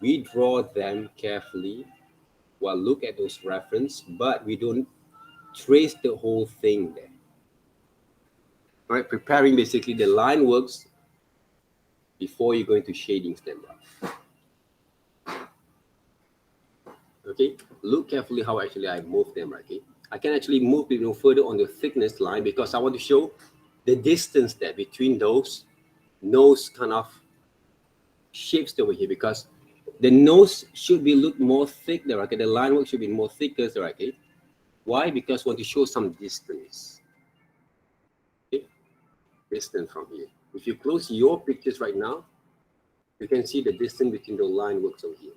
We draw them carefully while look at those reference, but we don't trace the whole thing there. All right, preparing basically the line works before you go into shadings them up. Okay, look carefully how actually I move them, right? Okay, I can actually move it further on the thickness line because I want to show the distance there between those nose kind of shapes over here, because the nose should be look more thick there, okay? The line work should be more thicker there, okay? Why? Because we want to show some distance. Okay, distance from here. If you close your pictures right now, you can see the distance between the line works over here.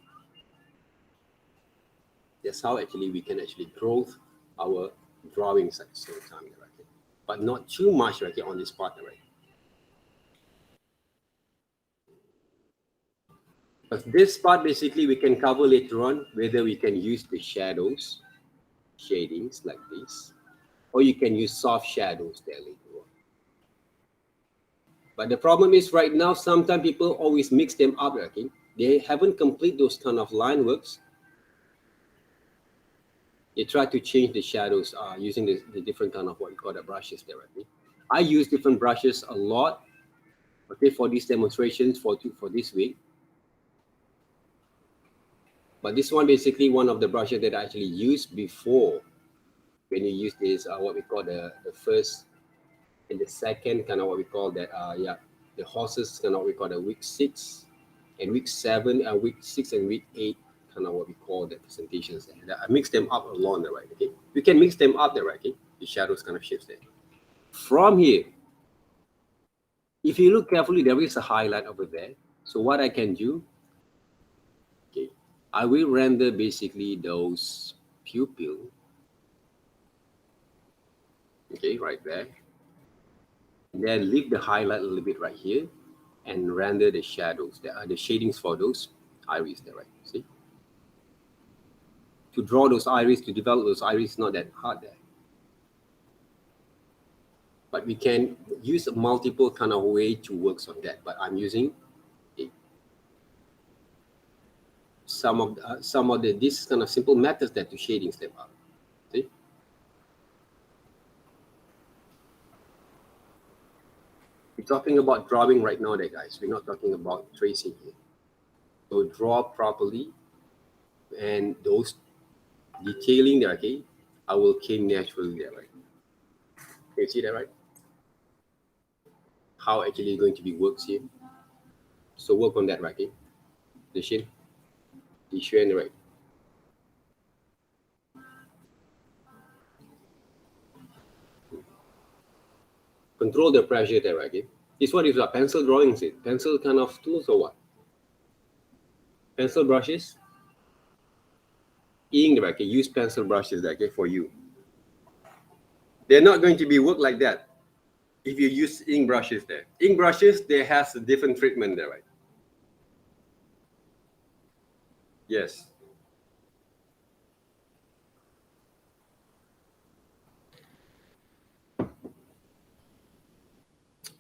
That's how actually we can actually grow our drawings at the same time, right? But not too much, right, on this part, right? But this part basically we can cover later on, whether we can use the shadows, shadings like this, or you can use soft shadows there later on. But the problem is right now, sometimes people always mix them up, okay? They haven't complete those kind of line works. They try to change the shadows using the different kind of what we call the brushes there, right? I use different brushes a lot, okay, for these demonstrations for this week. But this one basically one of the brushes that I actually used before when you use this what we call the first and the second kind of what we call that the horses kind of what we call the week 6 and week 7 week 6 and week 8 kind of what we call the presentations there. I mix them up along the right, okay? You can mix them up there, right? Okay? The shadows kind of shapes there. From here, if you look carefully, there is a highlight over there. So what I can do, okay, I will render basically those pupil, okay, right there. And then leave the highlight a little bit right here and render the shadows, the shadings for those iris there, right? See? To draw those iris, to develop those iris is not that hard there. But we can use multiple kind of way to work on that. But I'm using some of this kind of simple methods that to shading step up. See? We're talking about drawing right now there, guys. We're not talking about tracing here. So draw properly and those detailing there, okay, I will came naturally there, right? You see that, right? How actually going to be works here. So work on that, right? Okay? The shin, the shin, right? Control the pressure there, right? Okay? This what is a pencil drawings, it pencil kind of tools or what? Pencil brushes, ink, right? Okay? Use pencil brushes, okay, for you. They're not going to be work like that if you use ink brushes there. Ink brushes, they has a different treatment there, right? Yes.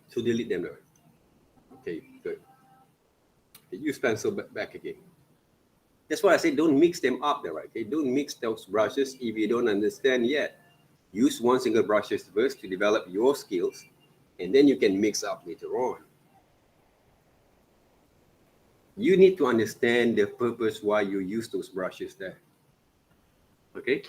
So delete them there. Right? Okay, good. Use pencil back again. That's why I say don't mix them up there, right? Okay, don't mix those brushes if you don't understand yet. Use one single brushes first to develop your skills, and then you can mix up later on. You need to understand the purpose why you use those brushes there. Okay?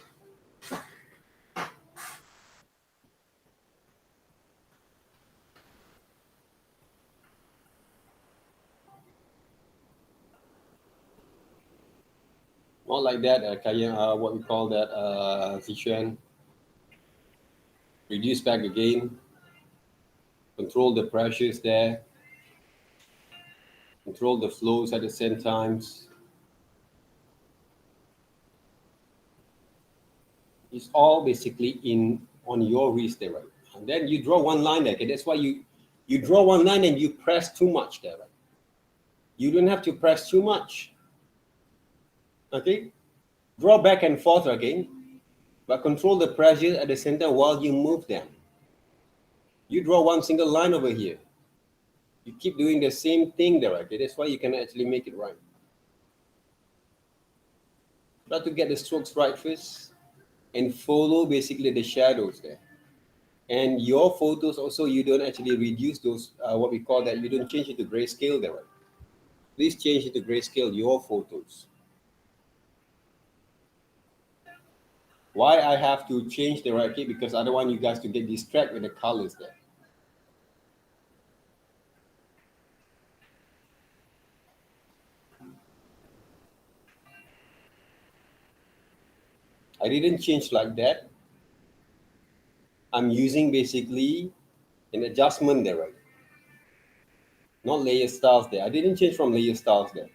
Not like that, what we call that, Zichuan. Reduce back again. Control the pressures there. Control the flows at the same times. It's all basically in on your wrist there, right? And then you draw one line there. Okay? That's why you draw one line and you press too much there, right? You don't have to press too much. Okay? Draw back and forth again, but control the pressure at the center while you move them. You draw one single line over here. You keep doing the same thing there, okay? That's why you can actually make it right. Try to get the strokes right first and follow basically the shadows there. And your photos also, you don't actually reduce those, what we call that, you don't change it to grayscale there, right? Please change it to grayscale, your photos. Why I have to change the right key? Because I don't want you guys to get distracted with the colors there. I didn't change like that. I'm using basically an adjustment there, right? Not layer styles there. I didn't change from layer styles there.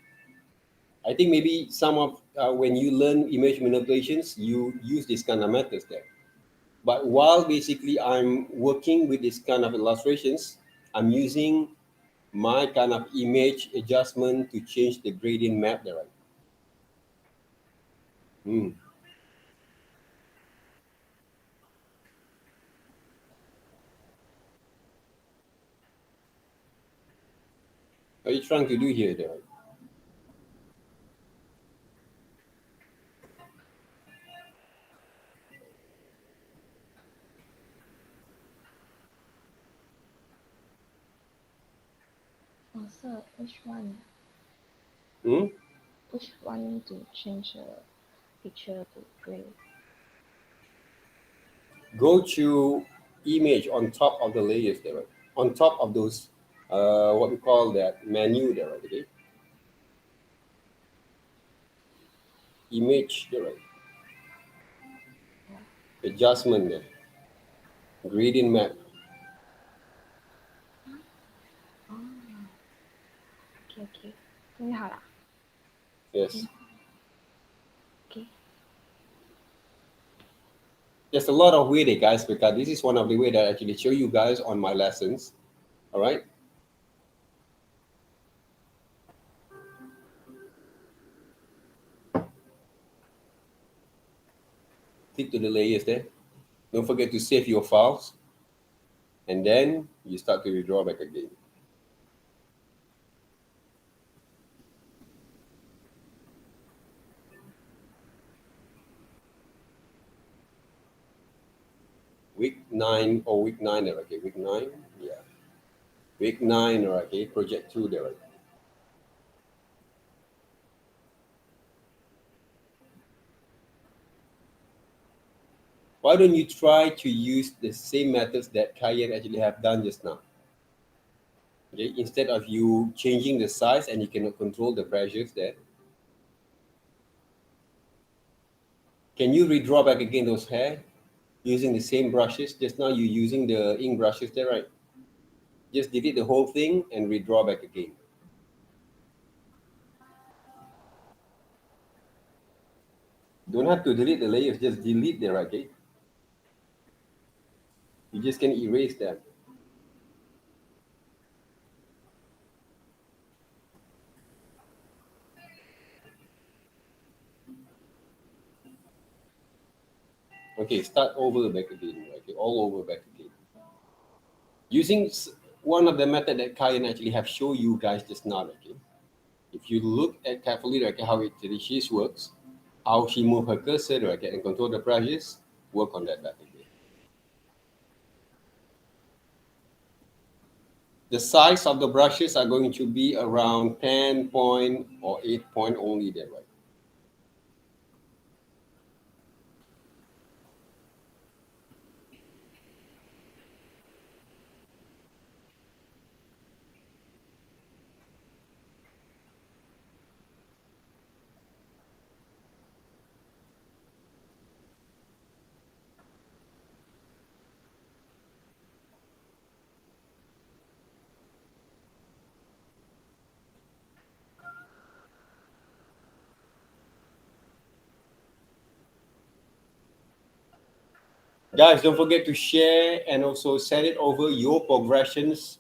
I think maybe some of when you learn image manipulations, you use this kind of methods there. But while basically I'm working with this kind of illustrations, I'm using my kind of image adjustment to change the gradient map there, right? Hmm. What are you trying to do here there? Right? Oh, sir, which one? Hmm? Which one to change the picture to gray? Go to image on top of the layers there, right? On top of those, what we call that menu there, right? Okay? Image there, right? Oh, Adjustment there, gradient map.哦，OK OK，终于好了。Yes. OK，There's a lot of way there, guys, because this is one of the way that I actually show you guys on my lessons. All right. Click to the layers there. Don't forget to save your files. And then you start to redraw back again. Week 9 or week 9 there, okay? Week 9, yeah. Week 9, okay? Project 2 there, right? Why don't you try to use the same methods that Kayan actually have done just now? Okay, instead of you changing the size and you cannot control the pressures there, can you redraw back again those hair using the same brushes? Just now you're using the ink brushes there, right? Just delete the whole thing and redraw back again. Don't have to delete the layers, just delete them, okay? You just can erase them. Okay, start over back again, okay? All over back again. Using one of the method that Kayan actually have shown you guys just now, okay? If you look at carefully, okay, how it she works, how she move her cursor, okay, and control the brushes, work on that back again. The size of the brushes are going to be around 10 point or 8 point only there, right? Guys, don't forget to share and also send it over your progressions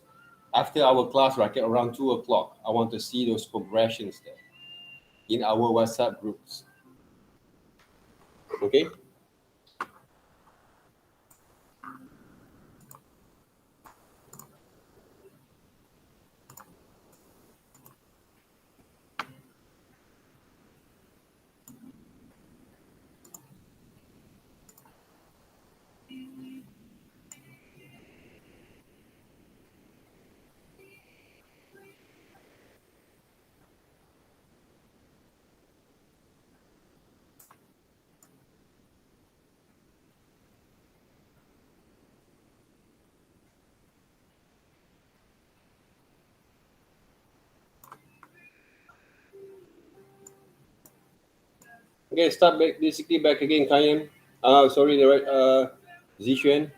after our class, right, at around 2 o'clock. I want to see those progressions there in our WhatsApp groups. Okay? Okay, start back basically back again, Kayan. Sorry, the right Zixuan.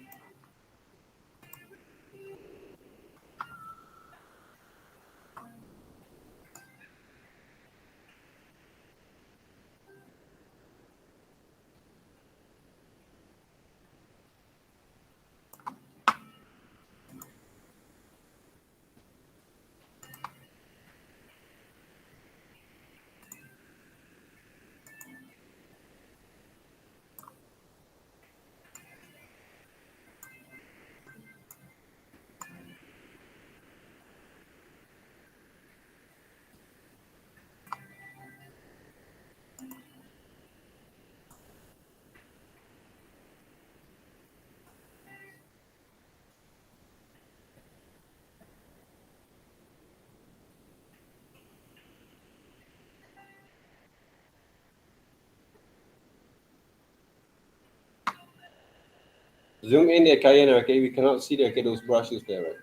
Zoom in there, Kayan, okay? We cannot see the, okay, those brushes there, right?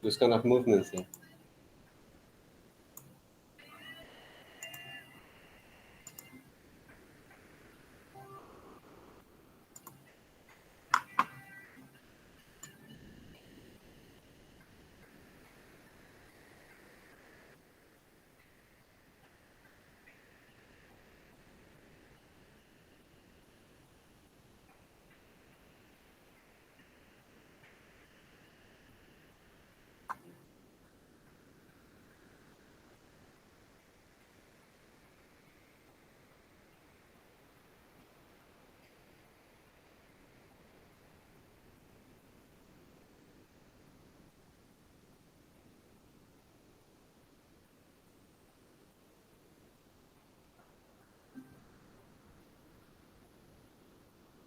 Those kind of movements there.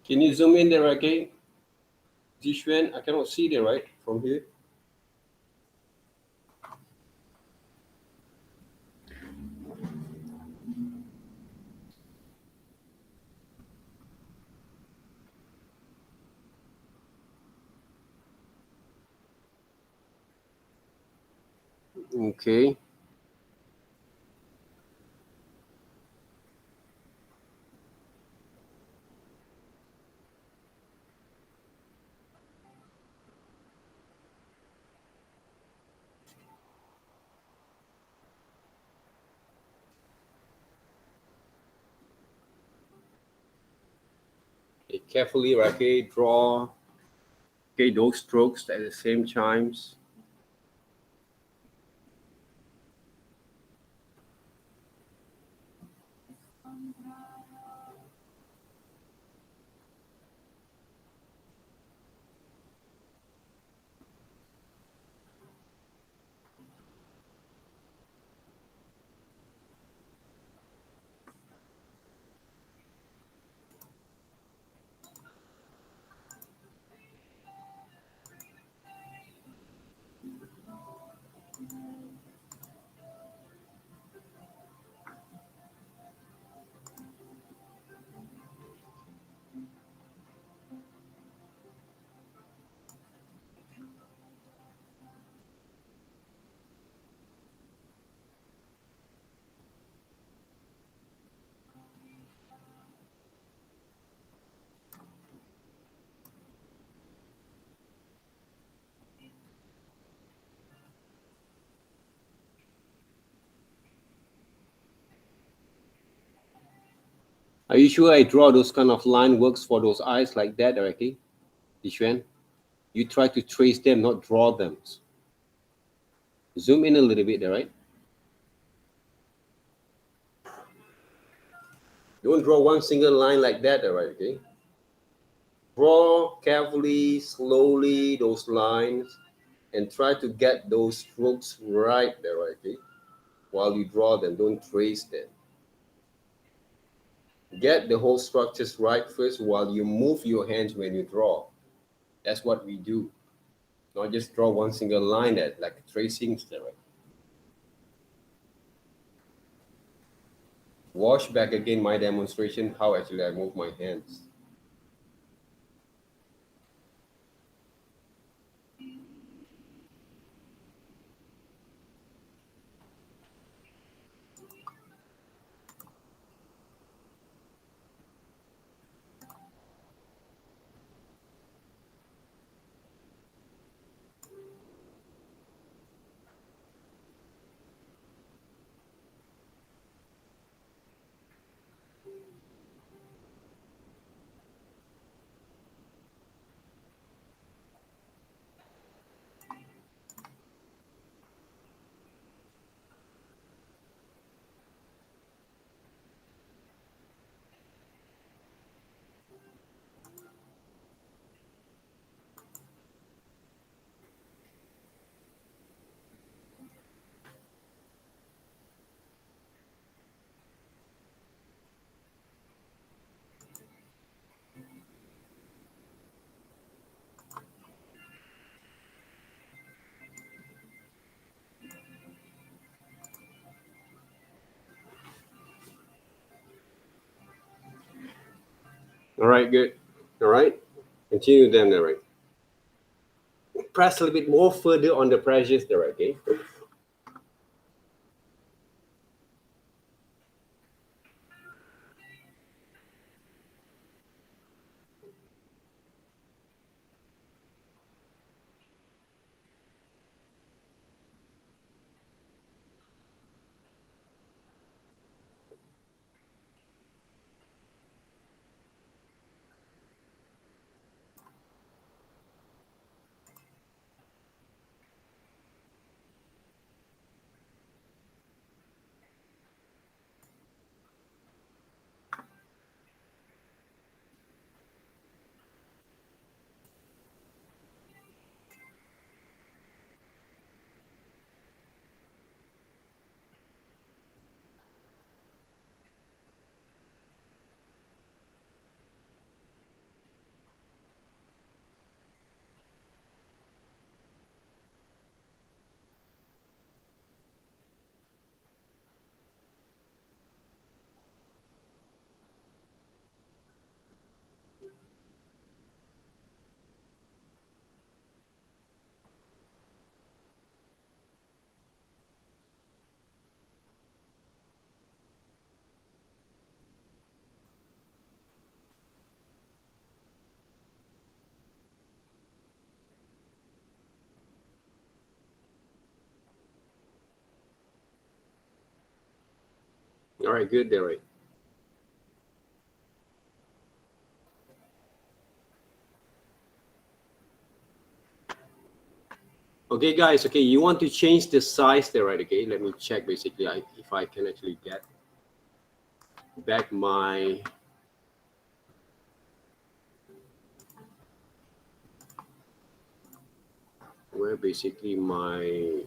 Can you zoom in there, okay? Zixuan, I cannot see there, right? From here. Okay. Okay, carefully, right? Okay, draw. Okay, those strokes at the same times. Are you sure I draw those kind of line works for those eyes like that directly? Dixuan? You try to trace them, not draw them. Zoom in a little bit, all right? Don't draw one single line like that, all right? Okay. Draw carefully, slowly those lines, and try to get those strokes right there, right? Okay. While you draw them, don't trace them. Get the whole structures right first while you move your hands when you draw. That's what we do. Not just draw one single line that like tracing, right? Watch back again my demonstration, how actually I move my hands. All right, good. All right, continue then, all right. Press a little bit more further on the pressures there, okay? All right, good there, right? Okay, guys. Okay, you want to change the size there, right? Okay, let me check basically if I can actually get back my where basically my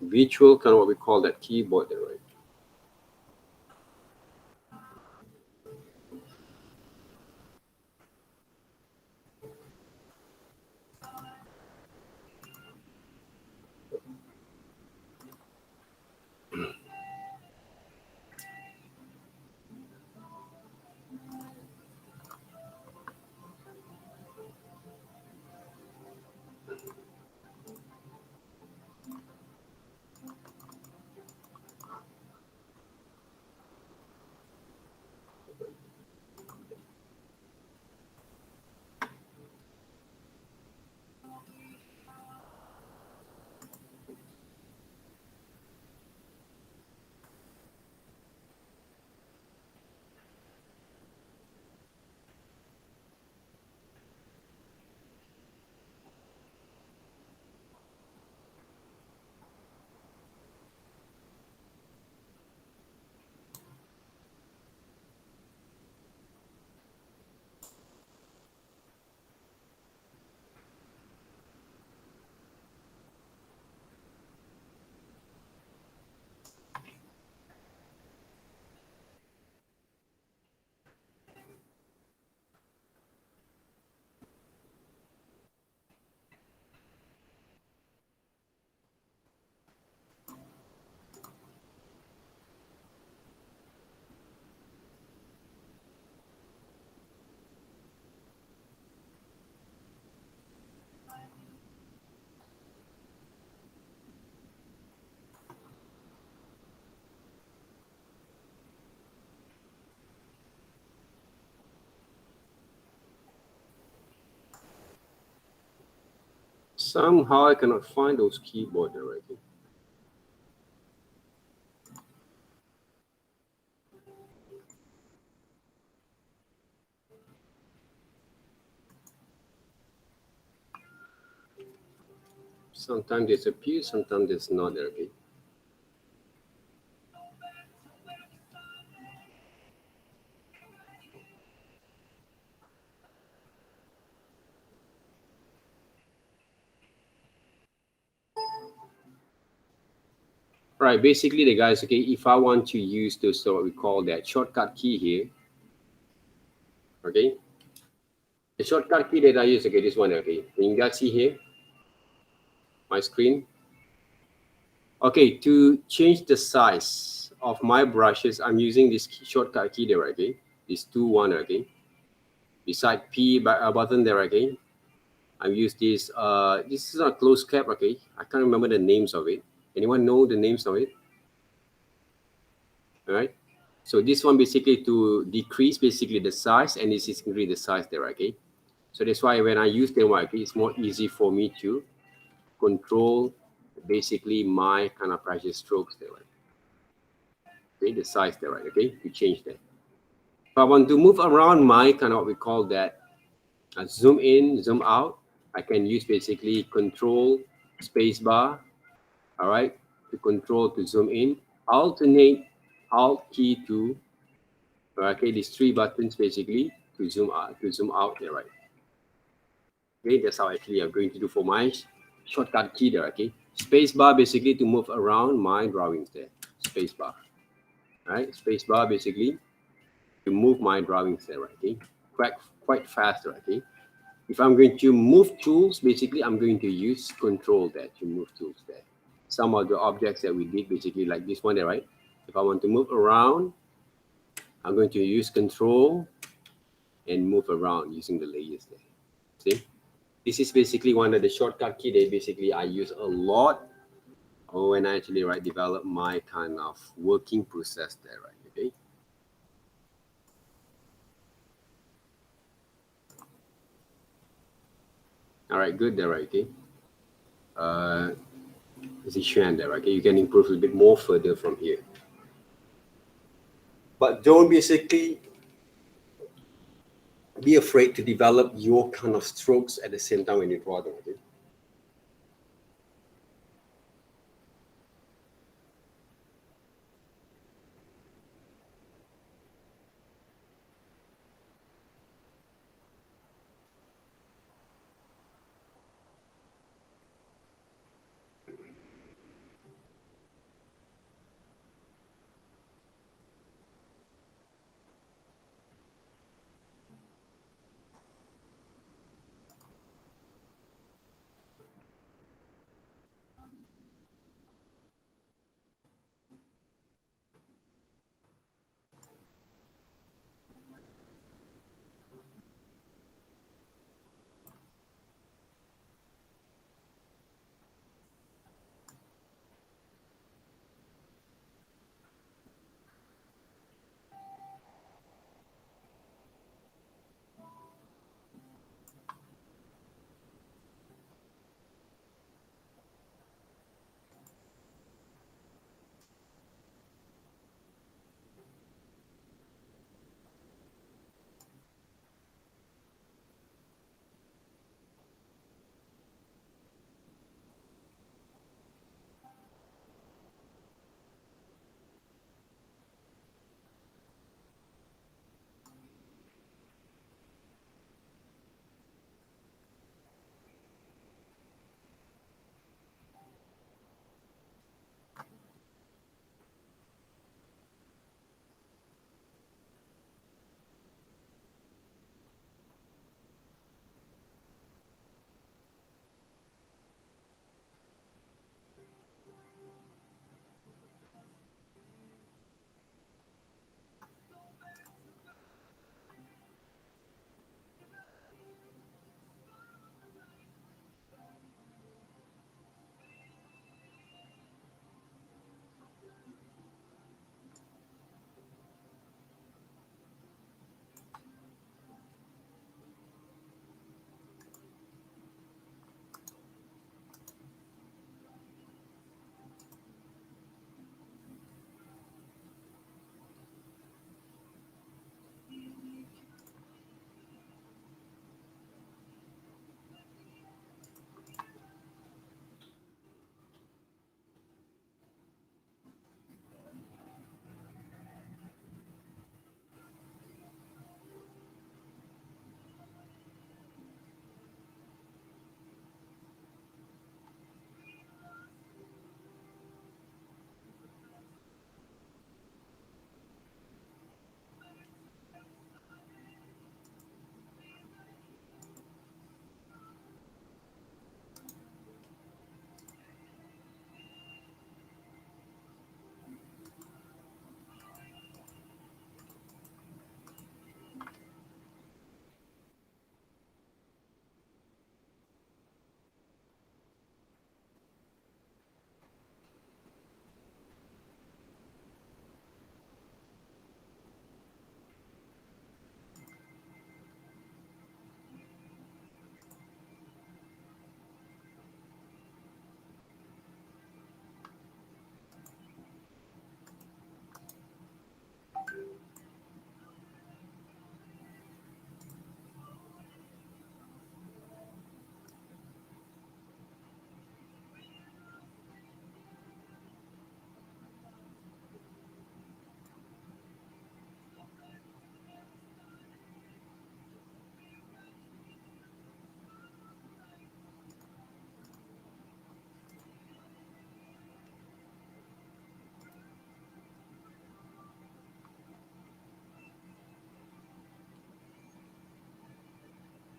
virtual kind of what we call that keyboard there, right? Somehow I cannot find those keyboard there, right? Sometimes it's appear, sometimes it's not there, okay? Right, basically the guys, okay, if I want to use this, so what we call that shortcut key here, okay? The shortcut key that I use, okay, this one, okay. Can you guys see here my screen? Okay, to change the size of my brushes, I'm using this shortcut key there, okay? This 2 1, okay? Beside P button there, okay? I use this, this is a closed cap, okay? I can't remember the names of it. Anyone know the names of it? All right. So this one basically to decrease basically the size, and this is increase the size there, okay? So that's why when I use them, okay, it's more easy for me to control basically my kind of pressure strokes there, right? Okay, the size there, right? Okay, to change that. If I want to move around my kind of what we call that zoom in, zoom out, I can use basically control space bar, all right, to control to zoom in, alternate alt key to, okay, these 3 buttons basically to zoom out there, right? Okay, that's how actually I'm going to do for my shortcut key there, okay? Space bar basically to move around my drawings there, space bar, right? Space bar basically to move my drawings there, right? Okay, quite fast, right? Okay. If I'm going to move tools, basically I'm going to use control there to move tools there. Some of the objects that we did basically like this one there, right? If I want to move around, I'm going to use control and move around using the layers there. See, this is basically one of the shortcut key that basically I use a lot when I actually develop my kind of working process there, right? Okay. All right, good there, right? Okay. Uh, this is Xuan there, right? Okay. You can improve a little bit more further from here. But don't basically be afraid to develop your kind of strokes at the same time when you draw them. Okay?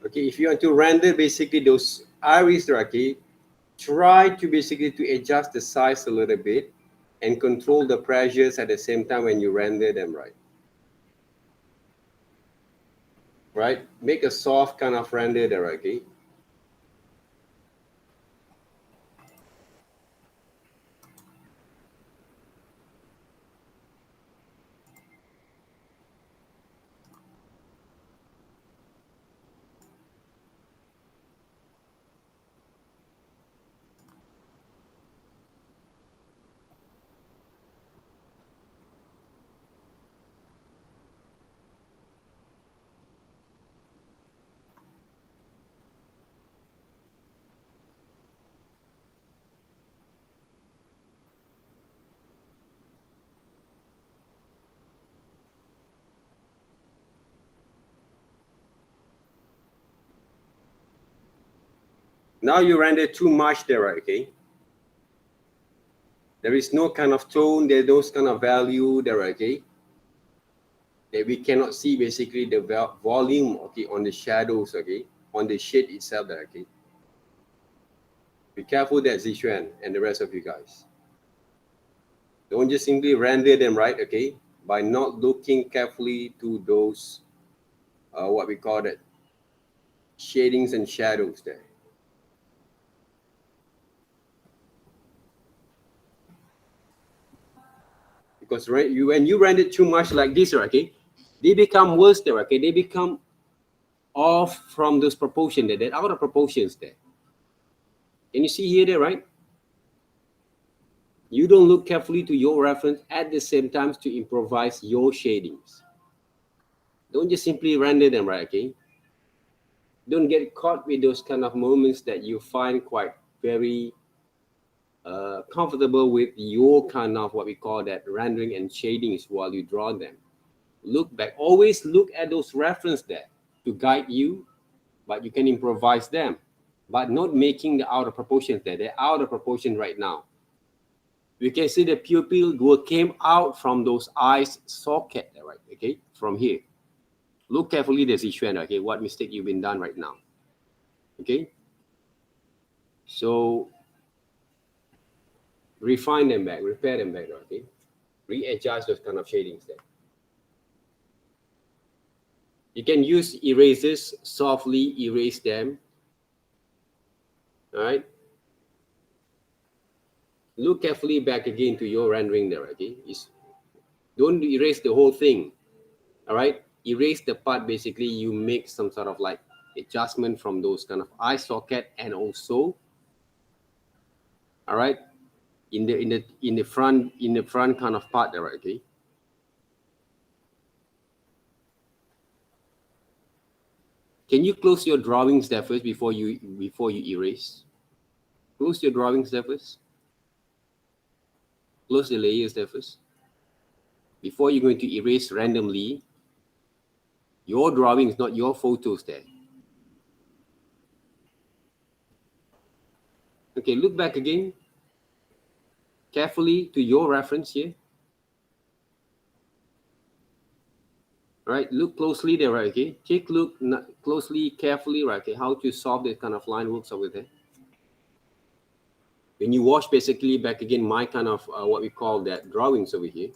Okay, if you want to render basically those iris, okay, try to basically to adjust the size a little bit and control the pressures at the same time when you render them, right? Right? Make a soft kind of render there, okay? Now you render too much there, right? Okay. There is no kind of tone, there's no kind of value there, okay? That we cannot see basically the volume, okay, on the shadows, okay, on the shade itself there, okay? Be careful that Zixuan and the rest of you guys. Don't just simply render them, right, okay? By not looking carefully to those, what we call it, shadings and shadows there. Because when you render too much like this, okay, they become worse there, okay? They become off from those proportions there, they're out of proportions there. Can you see here there, right? You don't look carefully to your reference at the same time to improvise your shadings. Don't just simply render them, right, okay? Don't get caught with those kind of moments that you find quite very comfortable with your kind of what we call that rendering and shadings while you draw them. Look back, always look at those references there to guide you, but you can improvise them, but not making the out of proportions there. They're out of proportion right now. We can see the pupil came out from those eyes socket there, right? Okay, from here. Look carefully, the Zixuan, okay, what mistake you've been done right now. Okay, so refine them back, repair them back, okay? Readjust those kind of shadings there. You can use erasers, softly erase them. All right. Look carefully back again to your rendering there, okay? Don't erase the whole thing. All right. Erase the part basically you make some sort of like adjustment from those kind of eye socket, and also, all right, in the front kind of part there, okay? Can you close your drawings there first before you erase? Close your drawings there first. Close the layers there first. Before you're going to erase randomly your drawings, not your photos there. Okay, look back again carefully to your reference here. All right, look closely there, right? Okay, take look closely, carefully, right? Okay, how to solve that kind of line works over there. When you watch basically back again my kind of what we call that drawings over here,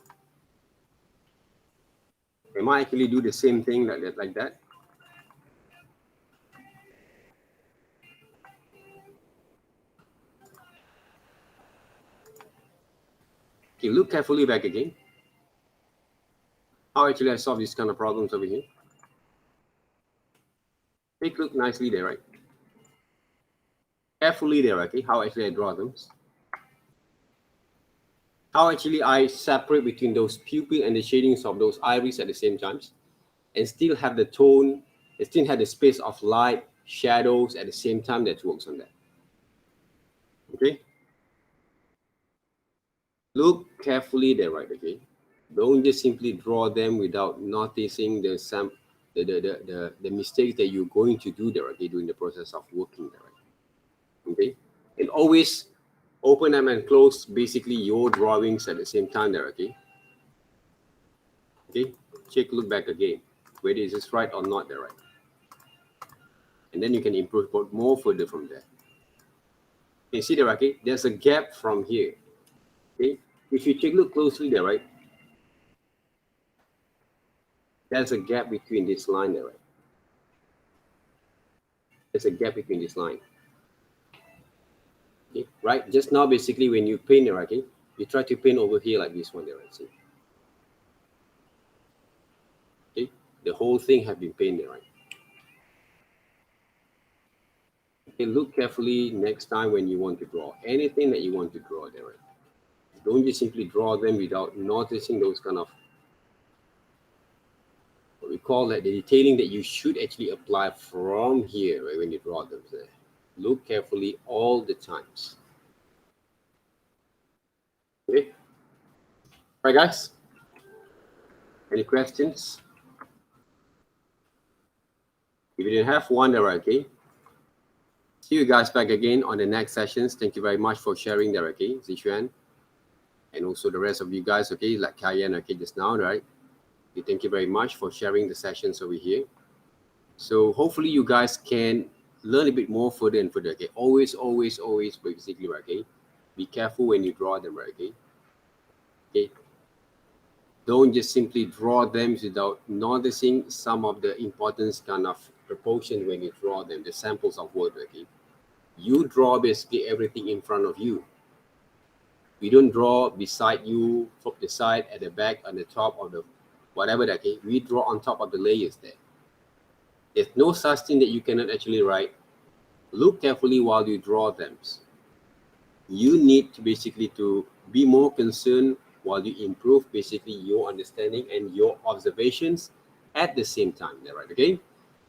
I might actually do the same thing like that. Okay, look carefully back again. How actually I solve these kind of problems over here. Take a look nicely there, right? Carefully there, okay? How actually I draw them. How actually I separate between those pupil and the shadings of those iris at the same time, and still have the tone, and still have the space of light, shadows at the same time that works on that. Okay? Look carefully there, right? Okay? Don't just simply draw them without noticing the mistakes that you're going to do there, okay, during the process of working there, right? Okay? And always open them and close basically your drawings at the same time there, okay? Okay? Check, look back again. Whether is this right or not there, right? And then you can improve more further from there. You see there, okay? There's a gap from here. Okay? If you take a look closely there, right? There's a gap between this line there, right? There's a gap between this line. Okay, right? Just now, basically, when you paint there, okay, you try to paint over here like this one there, right? See? Okay, the whole thing have been painted, right? Okay, look carefully next time when you want to draw anything that you want to draw there, right? Don't just simply draw them without noticing those kind of what we call that the detailing that you should actually apply from here, right, when you draw them there. Look carefully all the times. Okay. All right, guys. Any questions? If you didn't have one there, okay, See you guys back again on the next sessions. Thank you very much for sharing there, okay, Zichuan, and also the rest of you guys, okay, like Kayan, okay, just now, right? Okay, thank you very much for sharing the sessions over here. So hopefully you guys can learn a bit more further and further, okay? Always, basically, right, okay? Be careful when you draw them, right, okay? Okay. Don't just simply draw them without noticing some of the importance kind of proportion when you draw them, the samples of word, okay? You draw basically everything in front of you. We don't draw beside you, from the side, at the back, on the top of the whatever that, okay? We draw on top of the layers there. There's no such thing that you cannot actually write. Look carefully while you draw them. You need to basically to be more concerned while you improve basically your understanding and your observations at the same time, right? Okay,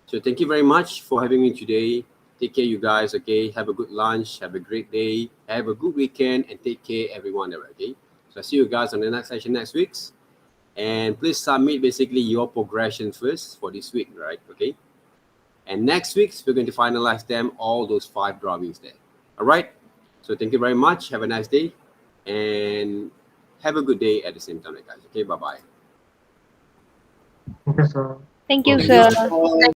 so thank you very much for having me today. Take care, you guys. Okay, have a good lunch, have a great day, have a good weekend, and take care, everyone. Okay, so I see you guys on the next session next week, and please submit basically your progression first for this week, right? Okay, and next week we're going to finalize them, all those 5 drawings there. All right, so thank you very much. Have a nice day and have a good day at the same time, guys. Okay, bye bye. Okay, sir. Thank you, Thank you sir. all.